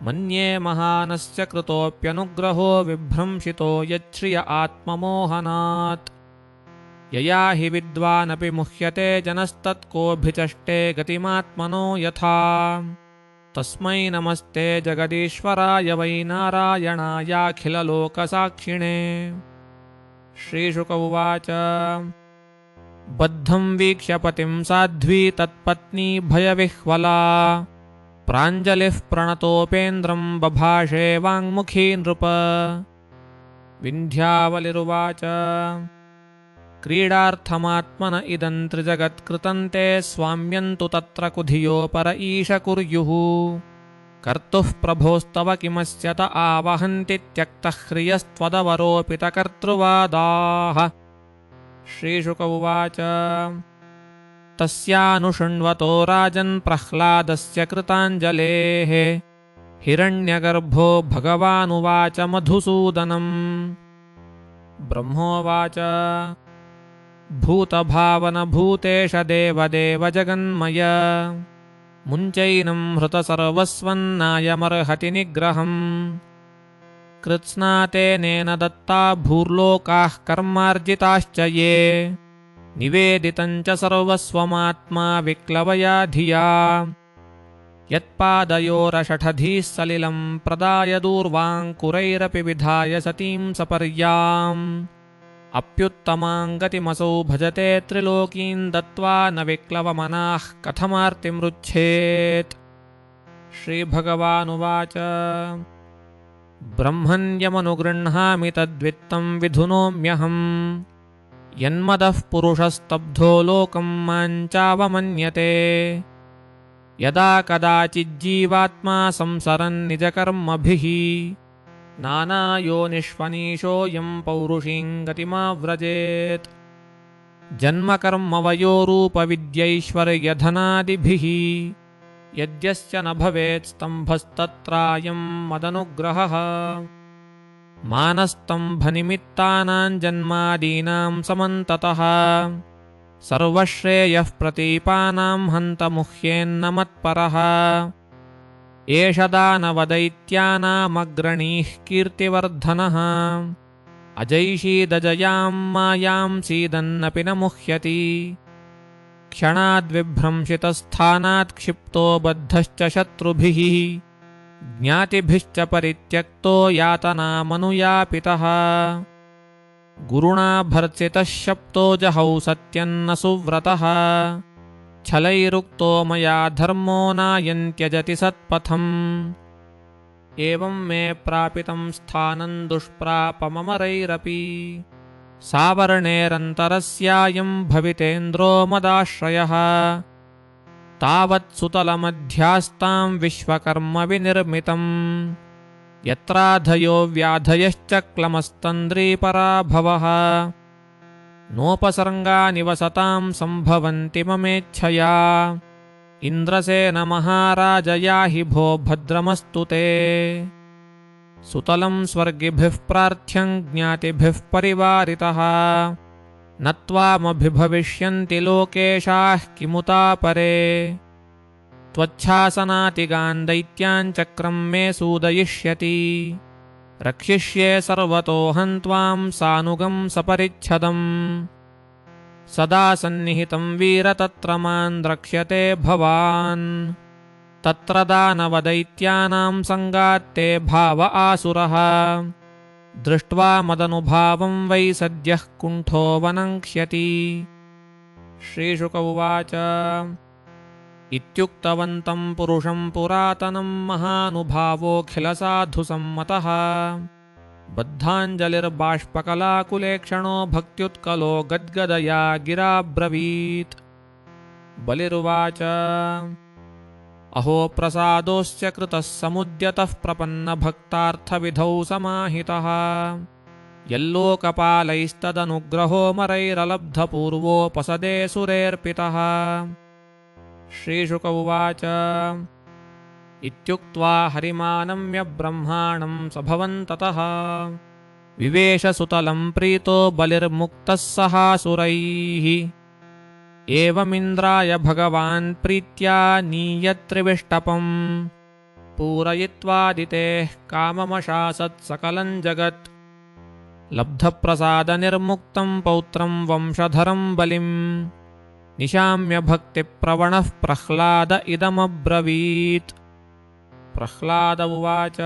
मन्ये महानस्य कृतोऽप्यनुग्रहो विभ्रंशितो यच्छ्रिय आत्ममोहनात् यया हि विद्वानपि मुह्यते जनस्तत्कोऽभिचष्टे गतिमात्मनो यथा तस्मै नमस्ते जगदीश्वराय वै नारायणायाखिललोकसाक्षिणे। श्रीशुक उवाच बद्धं वीक्ष्य पतिं साध्वी तत्पत्नी भयविह्वला प्राञ्जलिः प्रणतोपेन्द्रं बभाषे वाङ्मुखी नृप। विन्ध्यावलिरुवाच क्रीडार्थमात्मन इदं त्रिजगत्कृतं ते स्वाम्यन्तु तत्र कुधियो पर ईश कुर्युः कर्तुः प्रभोस्तव किमस्य त आवहन्ति त्यक्तः ह्रियस्त्वदवरोपितकर्तृवादाः। श्रीशुक उवाच तस्यानुशृण्वतो राजन् प्रह्लादस्य कृताञ्जलेः हिरण्यगर्भो भगवानुवाच मधुसूदनम्। ब्रह्मोवाच भूतभावनभूतेश देवदेव जगन्मय मुञ्चैनं हृतसर्वस्वन्नायमर्हति निग्रहम्। कृत्स्नातेनेन दत्ता भूर्लोकाः कर्मार्जिताश्च ये निवेदितं च सर्वस्वमात्मा विक्लवया धिया। यत्पादयोरषठधीः सलिलं प्रदाय दूर्वाङ्कुरैरपि विधाय सतीं सपर्याम्। अप्युत्तमां गतिमसौ भजते त्रिलोकीं दत्त्वा न विक्लवमनाः कथमार्तिमृच्छेत्। श्रीभगवानुवाच ब्रह्मण्यमनुगृह्णामि तद्वित्तं विधुनोम्यहम्। यन्मदः पुरुषस्तब्धो लोकं माञ्चावमन्यते। यदा कदाचिज्जीवात्मा संसरन् निजकर्मभिः नानायोनिष्वनीशोऽयं पौरुषीं गतिमाव्रजेत्। जन्मकर्मवयोरूपविद्यैश्वर्यधनादिभिः यद्यस्य न भवेत् स्तम्भस्तत्रायं मदनुग्रहः। मानस्तम्भनिमित्तानां जन्मादीनां समन्ततः सर्वश्रेयः प्रतीपानां हन्तमुह्येन्न मत्परः। एष दानवदैत्यानामग्रणीः कीर्तिवर्धनः अजैषीदजयां मायां सीदन्नपि न मुह्यति। क्षणाद्विभ्रंशितस्थानात् क्षिप्तो बद्धश्च शत्रुभिः ज्ञातिभिश्च परित्यक्तो यातनामनुयापितः। गुरुणा भर्त्सितः शप्तो जहौ सत्यन्न सुव्रतः। छलैरुक्तो मया धर्मो नायन्त्यजति सत्पथम्। एवं मे प्रापितं स्थानं दुष्प्रापममरैरपि सावर्णेरन्तरस्यायं भवितेन्द्रो मदाश्रयः। तावत् सुतलमध्यास्तां विश्वकर्म विनिर्मितम् यत्राधयो व्याधयश्च क्लमस्तन्द्रीपराभवः। नोपसर्गानि वसतां सम्भवन्ति ममेच्छया। इन्द्रसेन महाराज याहि भो भद्रमस्तु ते। सुतलं स्वर्गिभिः प्रार्थ्यं ज्ञातिभिः परिवारितः न त्वामभिभविष्यन्ति लोकेशाः किमुता परे। त्वच्छासनातिगान् दैत्यान् चक्रं मे सूदयिष्यति। रक्षिष्ये सर्वतोऽहं त्वां सानुगं सपरिच्छदम्। सदा सन्निहितं वीर तत्र मां द्रक्ष्यते भवान्। तत्र दानवदैत्यानां सङ्गात्ते भाव आसुरः दृष्ट्वा मदनुभावं वै सद्यः कुण्ठो वनङ्क्ष्यति। श्रीशुक उवाच इत्युक्तवन्तं पुरुषं पुरातनं महानुभावोऽखिलसाधुसम्मतः। बद्धाञ्जलिर्बाष्पकलाकुलेक्षणो भक्त्युत्कलो गद्गदया गिराब्रवीत्। बलिरुवाच अहो प्रसादोऽस्य कृतः समुद्यतः प्रपन्नभक्तार्थविधौ समाहितः। यल्लोकपालैस्तदनुग्रहो मरैरलब्धपूर्वोपसदे सुरेऽर्पितः। श्रीशुक उवाच इत्युक्त्वा हरिमानम्य ब्रह्माणं स भवन्ततः विवेशसुतलं प्रीतो बलिर्मुक्तः सहासुरैः। एवमिन्द्राय भगवान् प्रीत्या नीयत्रिविष्टपम् पूरयित्वादितेः काममशासत् सकलं जगत्। लब्धप्रसादनिर्मुक्तं पौत्रं वंशधरं बलिम् निशाम्य भक्तिप्रवणः प्रह्लाद इदमब्रवीत्। प्रह्लाद उवाच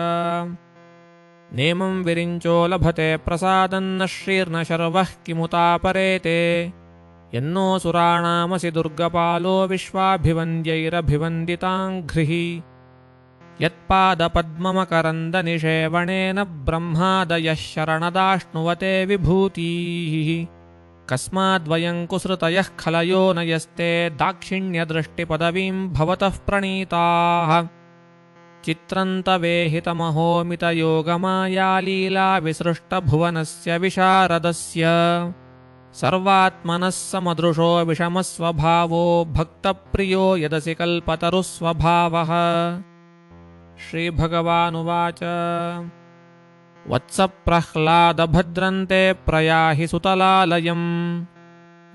नेमं विरिञ्चो लभते प्रसादन्न श्रीर्न शर्वः किमुतापरेते। यन्नो सुराणामसि दुर्गपालो विश्वाभिवन्द्यैरभिवन्दिताङ्घ्रिः। यत्पादपद्ममकरन्दनिषेवणेन ब्रह्मादयः शरणदाश्नुवते विभूतीः। कस्माद्वयं कुसृतयः खलयो न यस्ते दाक्षिण्यदृष्टिपदवीं भवतः प्रणीताः। चित्रन्तवेहितमहोमितयोगमायालीलाविसृष्टभुवनस्य विशारदस्य। सर्वात्मनः समदृशो विषमस्वभावो भक्तप्रियो यदसि कल्पतरुस्वभावः। श्रीभगवानुवाच वत्सप्रह्लादभद्रन्ते प्रयाहि सुतलालयम्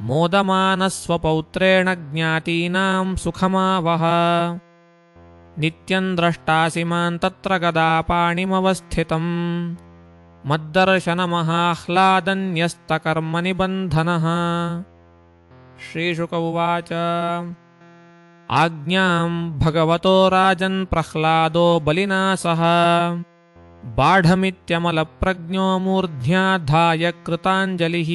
मोदमानस्वपौत्रेण ज्ञातीनां सुखमावह नित्यं द्रष्टासि मां तत्र गदापाणिमवस्थितम् मद्दर्शनमहाह्लादन्यस्तकर्मनिबन्धनः श्रीशुक उवाच आज्ञां भगवतो राजन् प्रह्लादो बलिना सह बाढमित्यमलप्रज्ञो मूर्ध्याधाय कृताञ्जलिः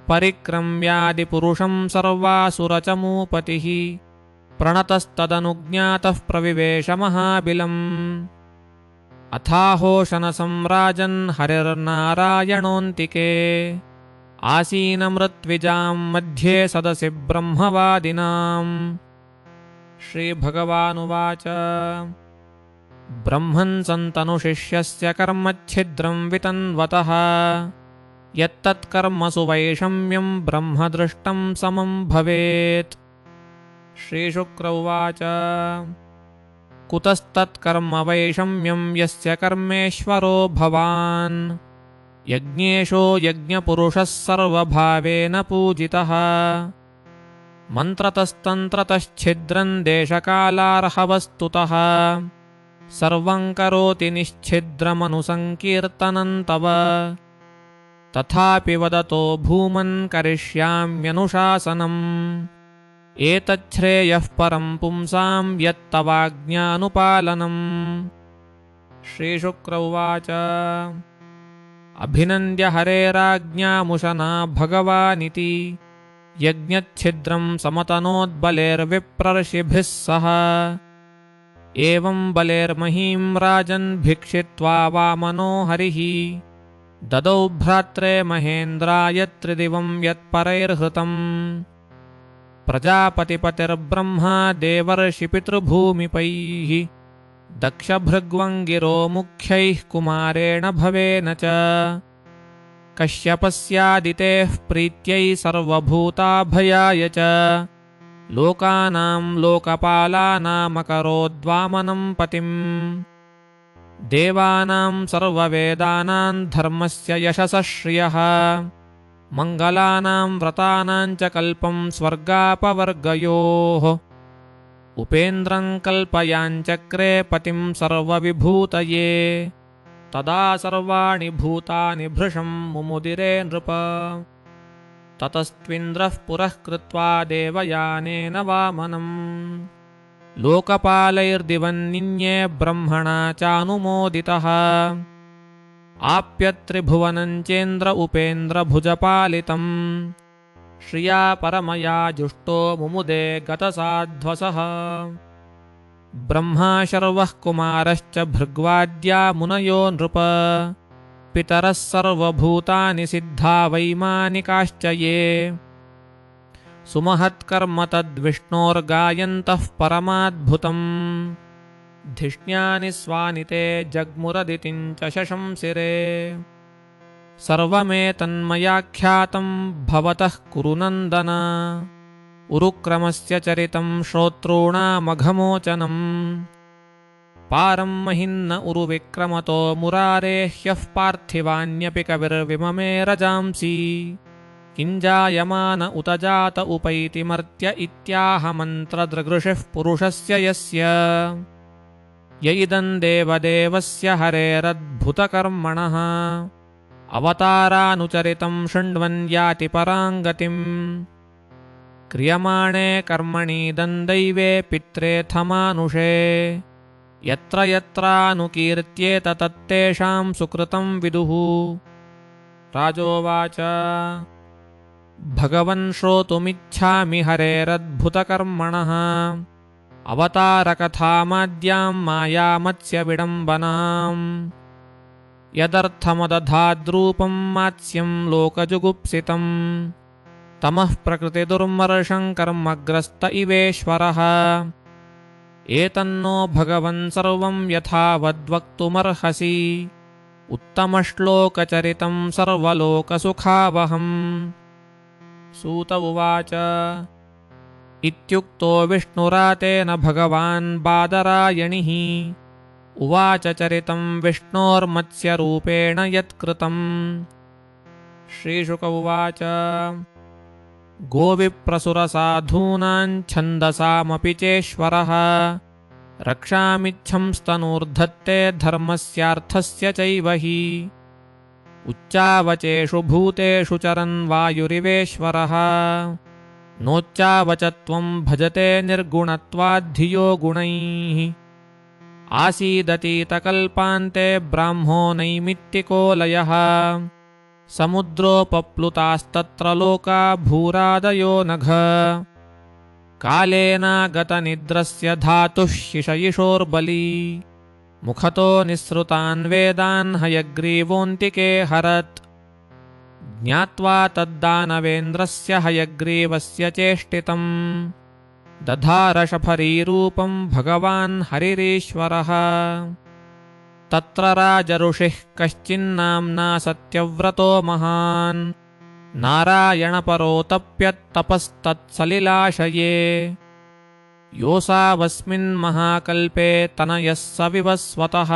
परिक्रम्यादिपुरुषं सर्वासुरचमूपतिः प्रणतस्तदनुज्ञातः प्रविवेश महाबिलम् अथाहोशनसंराजन् हरिर्नारायणोऽन्तिके आसीनमृत्विजां मध्ये सदसि ब्रह्मवादिनाम् श्रीभगवानुवाच ब्रह्मन् सन्तनुशिष्यस्य कर्मच्छिद्रं वितन्वतः यत्तत्कर्मसु वैषम्यं ब्रह्मदृष्टं समं भवेत् श्रीशुक्र उवाच कुतस्तत्कर्म वैषम्यं यस्य कर्मेश्वरो भवान् यज्ञेशो यज्ञपुरुषः सर्वभावेन पूजितः मन्त्रतस्तन्त्रतश्छिद्रं देशकालार्हवस्तुतः सर्वं करोति निश्छिद्रमनुसङ्कीर्तनं तव तथापि वदतो भूमन् करिष्याम्यनुशासनम् एतच्छ्रेयः परं पुंसां यत्तवाज्ञानुपालनम् श्रीशुक्र उवाच अभिनन्द्य हरेराज्ञामुशना भगवानिति यज्ञच्छिद्रं समतनोद्बलेर्विप्रर्षिभिः सह एवं बलेर्महीं राजन् भिक्षित्वा वामनो हरिः ददौ भ्रात्रे महेन्द्राय त्रिदिवं यत्परैर्हृतम् प्रजापतिपतिर्ब्रह्मा देवर्षिपितृभूमिपैः दक्षभृग्वङ्गिरो मुख्यैः कुमारेण भवेन च कश्यपस्यादितेः प्रीत्यै सर्वभूताभयाय च लोकानां लोकपालानामकरोद्वामनं पतिम् देवानां सर्ववेदानां धर्मस्य यशसः श्रियः मङ्गलानां व्रतानां च कल्पं स्वर्गापवर्गयोः उपेन्द्रं कल्पयाञ्चक्रे पतिं सर्वविभूतये तदा सर्वाणि भूतानि भृशं मुमुदिरे नृप ततस्त्विन्द्रः पुरः कृत्वा देवयानेन वामनम् लोकपालैर्दिवन्निन्ये ब्रह्मणा चानुमोदितः आप्यत्रिभुवनं चेन्द्र उपेन्द्रभुजपालितम् श्रिया परमया जुष्टो मुमुदे गतसाध्वसः ब्रह्मा शर्वः कुमारश्च भृग्वाद्या मुनयो नृप पितरः सर्वभूतानि सिद्धा वैमानिकाश्च ये सुमहत्कर्म तद्विष्णोर्गायन्तः परमाद्भुतम् धिष्ण्यानि स्वानि ते जग्मुरदितिं च शशंसिरे सर्वमेतन्मयाख्यातं भवतः कुरु नन्दन उरुक्रमस्य चरितं श्रोतॄणामघमोचनम् पारं महिन्न उरुविक्रमतो मुरारेः ह्यः पार्थिवान्यपि कविर्विममे रजांसि किञ्जायमान उत जात उपैति मर्त्य इत्याह मन्त्रदृगृषिः पुरुषस्य यस्य य इदं देवदेवस्य हरेरद्भुतकर्मणः अवतारानुचरितं शृण्वन् याति परां गतिम् क्रियमाणे कर्मणीदं दैवे पित्रेऽथ मानुषे यत्र यत्रानुकीर्त्येत तत्तेषां सुकृतं विदुः राजोवाच भगवन् श्रोतुमिच्छामि हरेरद्भुतकर्मणः अवतारकथामाद्यां मायामत्स्यविडम्बनाम् यदर्थमदधाद्रूपं मात्स्यं लोकजुगुप्सितं तमः प्रकृतिदुर्मर्षं कर्मग्रस्त इवेश्वरः एतन्नो भगवन् सर्वं यथावद्वक्तुमर्हसि उत्तमश्लोकचरितं सर्वलोकसुखावहम् सूत उवाच इत्युक्तो विष्णुरातेन भगवान् बादरायणिः उवाच चरितं विष्णोर्मत्स्यरूपेण यत्कृतम्। श्रीशुक उवाच गोविप्रसुरसाधूनां छन्दसामपि चेश्वरः रक्षामिच्छंस्तनूर्धत्ते धर्मस्यार्थस्य चैव हि उच्चावचेषु भूतेषु चरन् वायुरिवेश्वरः नोच्चावचत्वं भजते निर्गुणत्वाद्धियो गुणैः आसीदतीतकल्पान्ते ब्राह्मो नैमित्तिको लयः समुद्रोपप्लुतास्तत्र लोका भूरादयो नघ कालेनागतनिद्रस्य धातुः शिशयिषोर्बली मुखतो निःसृतान् वेदान् हयग्रीवोऽन्तिके हरत् ज्ञात्वा तद्दानवेन्द्रस्य हयग्रीवस्य चेष्टितम् दधारशफरीरूपं भगवान् हरिरीश्वरः तत्र राजऋषिः कश्चिन्नाम्ना सत्यव्रतो महान् नारायणपरो तप्यत्तपस्तत्सलिलाशये योऽसावस्मिन्महाकल्पे तनयः स विवस्वतः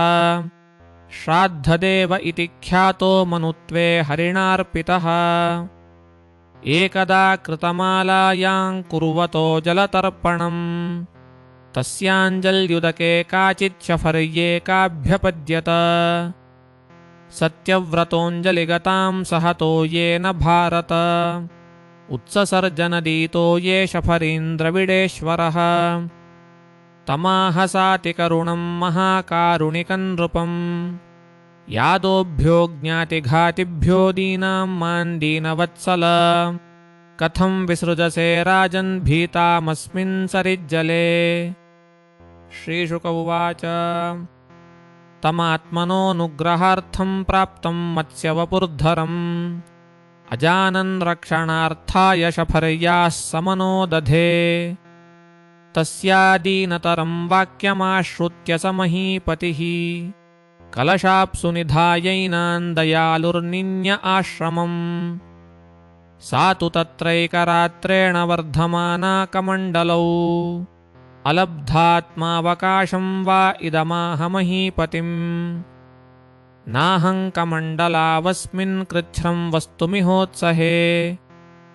श्राद्धदेव इति ख्यातो मनुत्वे हरिणार्पितः एकदा कृतमालायां कुर्वतो जलतर्पणम् तस्याञ्जल्युदके काचित् शफर्येकाभ्यपद्यत सत्यव्रतोऽञ्जलिगतां सहतो येन भारत उत्ससर्जनदीतो ये शफरीन्द्रविडेश्वरः तमाहसाति करुणं महाकारुणिकं नृपम् यादोभ्यो ज्ञातिघातिभ्यो दीनां मां दीनवत्सल कथं विसृजसे राजन् भीतामस्मिन् सरिज्जले। श्रीशुक उवाच तमात्मनोऽनुग्रहार्थं प्राप्तं मत्स्यवपुर्धरम् अजानन् रक्षणार्थाय शफर्याः समनो दधे तस्यादीनतरं वाक्यमाश्रुत्य स महीपतिः कलशाप्सु निधायैनान् दयालुर्निन्य आश्रमम् सा तु तत्रैकरात्रेण वर्धमाना कमण्डलौ अलब्धात्मावकाशं वा इदमाह महीपतिम् नाहं कमण्डलावस्मिन् कृच्छ्रं वस्तुमिहोत्सहे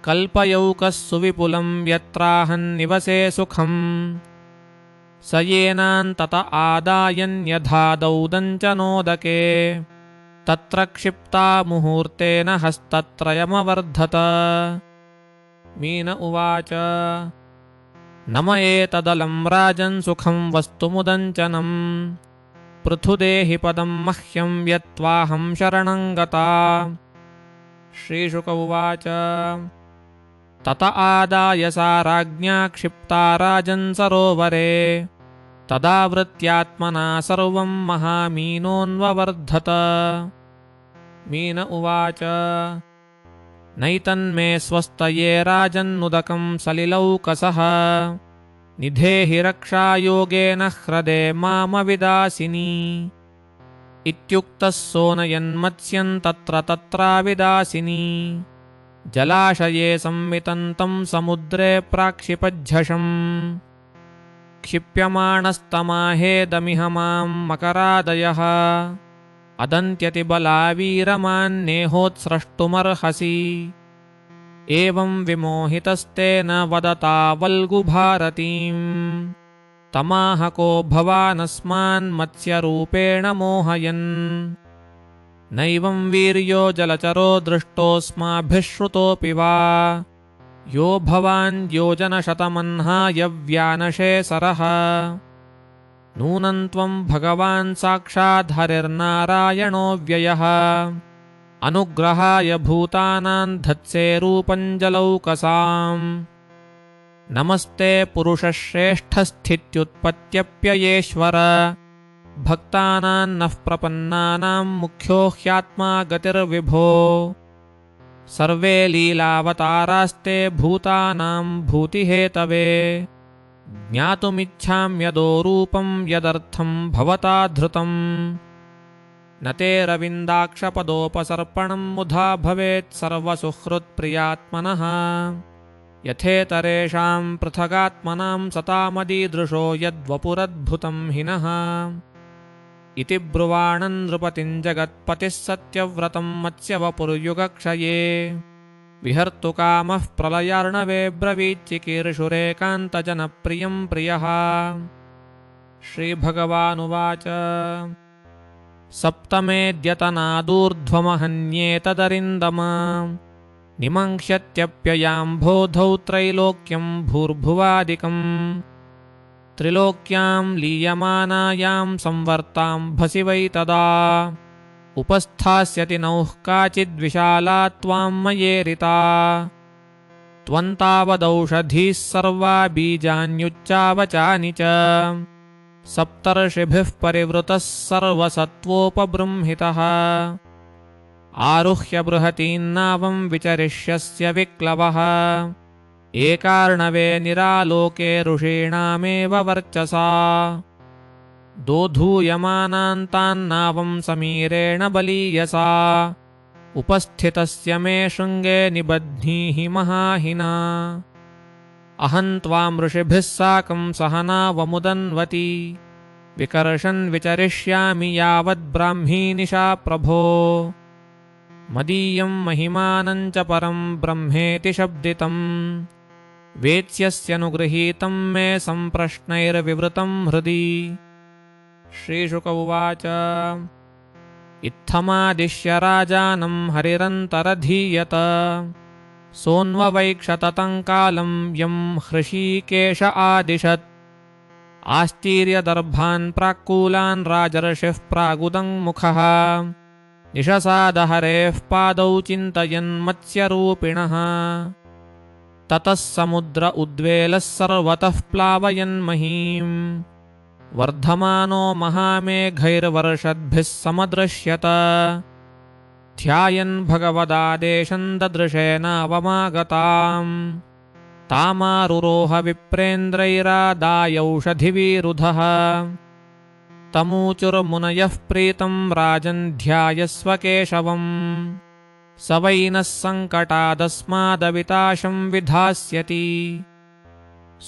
कल्पयौकः सुविपुलं यत्राहन्निवसे सुखम् स येनान्तत आदायन्यधादौ दञ्चनोदके तत्र क्षिप्ता मुहूर्तेन हस्तत्रयमवर्धत। मीन उवाच नम एतदलं राजन् सुखं वस्तुमुदञ्चनम् पृथुदेहि पदं मह्यं यत्त्वाहं शरणं गता। श्रीशुक उवाच तत आदाय सा राज्ञा क्षिप्ता राजन् सरोवरे तदावृत्यात्मना सर्वं महामीनोऽन्ववर्धत। मीन उवाच नैतन्मे स्वस्तये राजन्नुदकं सलिलौकसः निधेहि रक्षायोगेन ह्रदे मामविदासिनी इत्युक्तः सोनयन्मत्स्यं तत्र तत्राविदासिनी जलाशये संवितन्तं समुद्रे प्राक्षिपज्झषम् क्षिप्यमाणस्तमाहेदमिह मां मकरादयः अदन्त्यतिबलावीरमान्नेहोत्स्रष्टुमर्हसि एवं विमोहितस्तेन वदता वल्गुभारतीम् तमाहको भवानस्मान्मत्स्यरूपेण मोहयन् नैवं वीर्यो जलचरो दृष्टोऽस्माभिः श्रुतोऽपि वा यो भवान् योजनशतमह्नाय व्यानशे सरः नूनं त्वं भगवान् साक्षात् हरिर्नारायणो व्ययः अनुग्रहाय भूतानां धत्से रूपं जलौकसाम् नमस्ते पुरुषश्रेष्ठस्थित्युत्पत्त्यप्ययेश्वर भक्तानां नः प्रपन्नानां मुख्यो ह्यात्मा गतिर्विभो सर्वे लीलावतारास्ते भूतानां भूतिहेतवे ज्ञातुमिच्छाम्यदो रूपं यदर्थं भवता धृतम् न ते रविन्दाक्षपदोपसर्पणं मुधा भवेत् सर्वसुहृत्प्रियात्मनः यथेतरेषां पृथगात्मनां सतामदीदृशो यद्वपुरद्भुतं हिनः इति ब्रुवाणन् नृपतिं जगत्पतिः सत्यव्रतं मत्स्यवपुर्युगक्षये विहर्तुकामः प्रलयार्णवे ब्रवीच्चिकीर्षुरेकान्तजनप्रियं प्रियः। श्रीभगवानुवाच सप्तमेऽद्यतनादूर्ध्वमहन्येतदरिन्दम निमङ्क्ष्यत्यप्ययाम्भोधौ त्रैलोक्यं भूर्भुवादिकम् त्रिलोक्यां लीयमानायां संवर्ताम्भसि वै तदा उपस्थास्यति नौः काचिद्विशाला त्वां मयेरिता त्वन्तावदौषधीः सर्वा बीजान्युच्चावचानि च सप्तर्षिभिः परिवृतः सर्वसत्त्वोपबृंहितः आरुह्य बृहतीन्नावं विचरिष्यस्य विक्लवः एकार्णवे निरालोके ऋषीणामेव वर्चसा दोधूयमानान्तान्नावं समीरेण बलीयसा उपस्थितस्य मे शृङ्गे निबध्नीहि महाहिना अहं त्वां ऋषिभिः साकं सहनावमुदन्वती विकर्षन् विचरिष्यामि यावद्ब्राह्मी निशा प्रभो मदीयं महिमानं च परं ब्रह्मेति शब्दितम् वेत्स्यस्यनुगृहीतं मे सम्प्रश्नैर्विवृतं हृदि। श्रीशुक उवाच इत्थमादिश्य राजानं हरिरन्तरधीयत सोऽन्ववैक्षततं कालं यं हृषीकेश आदिशत् आस्तीर्यदर्भान् प्राक्कूलान् राजर्षिः प्रागुदङ्मुखः निशसादहरेः पादौ चिन्तयन् मत्स्यरूपिणः ततः समुद्र उद्वेलः सर्वतः प्लावयन्महीम् वर्धमानो महामेघैर्वर्षद्भिः समदृश्यत ध्यायन् भगवदादेशं ददृशेनावमागताम् तामारुरोह विप्रेन्द्रैरादायौषधिवीरुधः तमूचुर्मुनयः प्रीतं राजन् ध्यायस्व केशवम् स वै नः सङ्कटादस्मादविताशं विधास्यति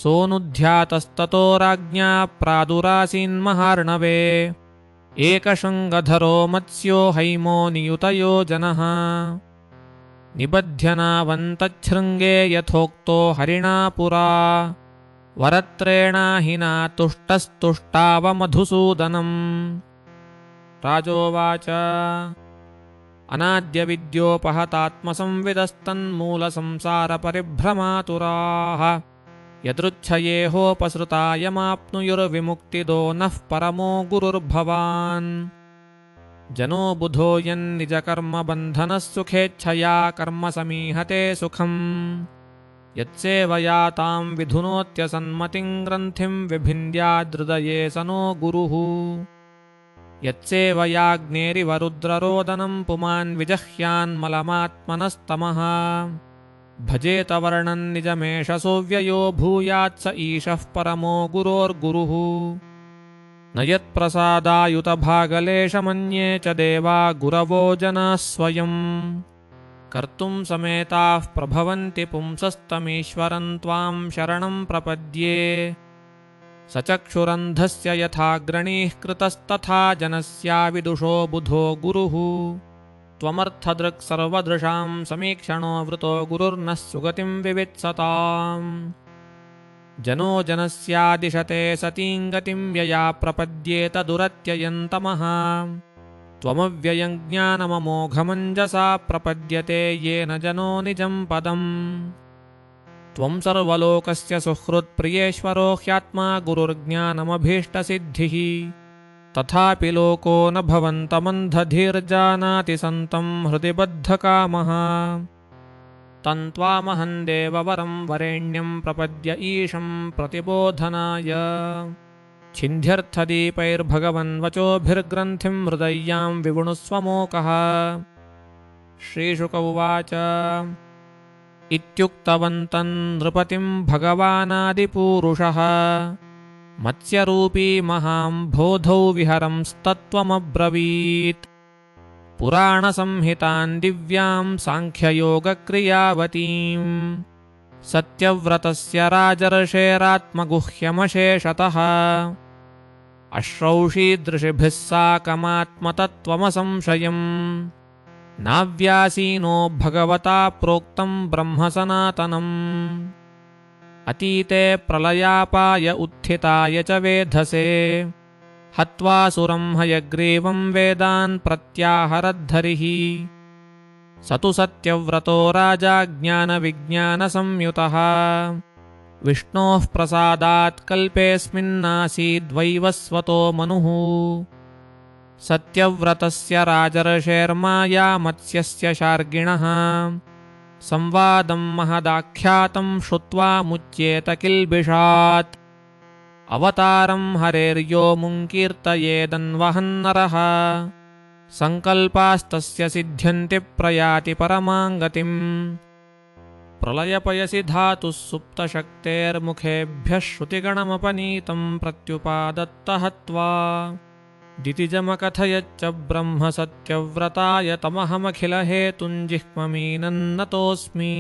सोऽनुध्यातस्ततो राज्ञा प्रादुरासीन्महार्णवे एकशृङ्गधरो मत्स्यो हैमो नियुतयो जनः निबध्यनावन्तच्छृङ्गे यथोक्तो हरिणा पुरा वरत्रेणाहिना तुष्टस्तुष्टावमधुसूदनम् राजोवाच अनाद्यविद्योपहतात्मसंविदस्तन्मूलसंसारपरिभ्रमातुराः यदृच्छयेहोपसृतायमाप्नुयुर्विमुक्तिदो नः परमो गुरुर्भवान् जनो बुधो यन्निजकर्मबन्धनः सुखेच्छया कर्म समीहते सुखम् यत्सेवयातां विधुनोत्यसन्मतिं ग्रन्थिं विभिन्द्यादृदये स नो गुरुः यत्सेवयाग्नेरिवरुद्ररोदनं पुमान् विजह्यान्मलमात्मनस्तमः भजेत वर्णन् निजमेष सोऽव्ययो भूयात् स ईशः परमो गुरोर्गुरुः न यत्प्रसादायुतभागलेशमन्ये च देवा गुरवो जनाः स्वयम् कर्तुं समेताः प्रभवन्ति पुंसस्तमीश्वरं त्वां शरणं प्रपद्ये स चक्षुरन्धस्य यथाग्रणीः कृतस्तथा जनस्याविदुषो बुधो गुरुः त्वमर्थदृक् सर्वदृशां समीक्षणो वृतो गुरुर्नः सुगतिं विवित्सताम् जनो जनस्यादिशते सतीं गतिं यया प्रपद्येत दुरत्ययन्तमः त्वमव्ययं ज्ञानममोघमञ्जसा प्रपद्यते येन जनो निजं पदम् त्वं सर्वलोकस्य सुहृत्प्रियेश्वरो ह्यात्मा गुरुर्ज्ञानमभीष्टसिद्धिः तथापि लोको न भवन्तमन्धधीर्जानाति सन्तं हृदि बद्धकामः तन्त्वामहं देववरं वरेण्यं प्रपद्य ईशं प्रतिबोधनाय छिन्ध्यर्थदीपैर्भगवन्वचोभिर्ग्रन्थिं हृदय्यां विवृणुस्वमोकः। श्रीशुक उवाच इत्युक्तवन्तं नृपतिं भगवानादिपूरुषः मत्स्यरूपी महाम्भोधौ विहरंस्तत्त्वमब्रवीत् पुराणसंहितां दिव्यां साङ्ख्ययोगक्रियावतीं सत्यव्रतस्य राजर्षेरात्मगुह्यमशेषतः अश्रौषीदृशिभिः साकमात्मतत्त्वमसंशयम् नाव्यासीनो भगवता प्रोक्तं ब्रह्म सनातनम् अतीते प्रलयापाय उत्थिताय च वेधसे हत्वासुरं हयग्रीवं वेदान् प्रत्याहरद्धरिः स तु सत्यव्रतो राजा ज्ञानविज्ञानसंयुतः विष्णोः प्रसादात् कल्पेऽस्मिन्नासीद्वैवस्वतो मनुः सत्यव्रतस्य राजर्षेर्माया मत्स्यस्य शार्गिणः संवादं महदाख्यातं श्रुत्वा मुच्येत किल्बिषात् अवतारं हरेर्यो मुङ्कीर्तयेदन्वहन्नरः सङ्कल्पास्तस्य सिद्ध्यन्ति प्रयाति परमाङ्गतिम् प्रलयपयसि धातुः सुप्तशक्तेर्मुखेभ्यः श्रुतिगणमपनीतं प्रत्युपादत्तहत्वा दितिजमकथयच्च ब्रह्म सत्यव्रताय तमहमखिलहेतुञ्जिह्ममीनन्नतोऽस्मि।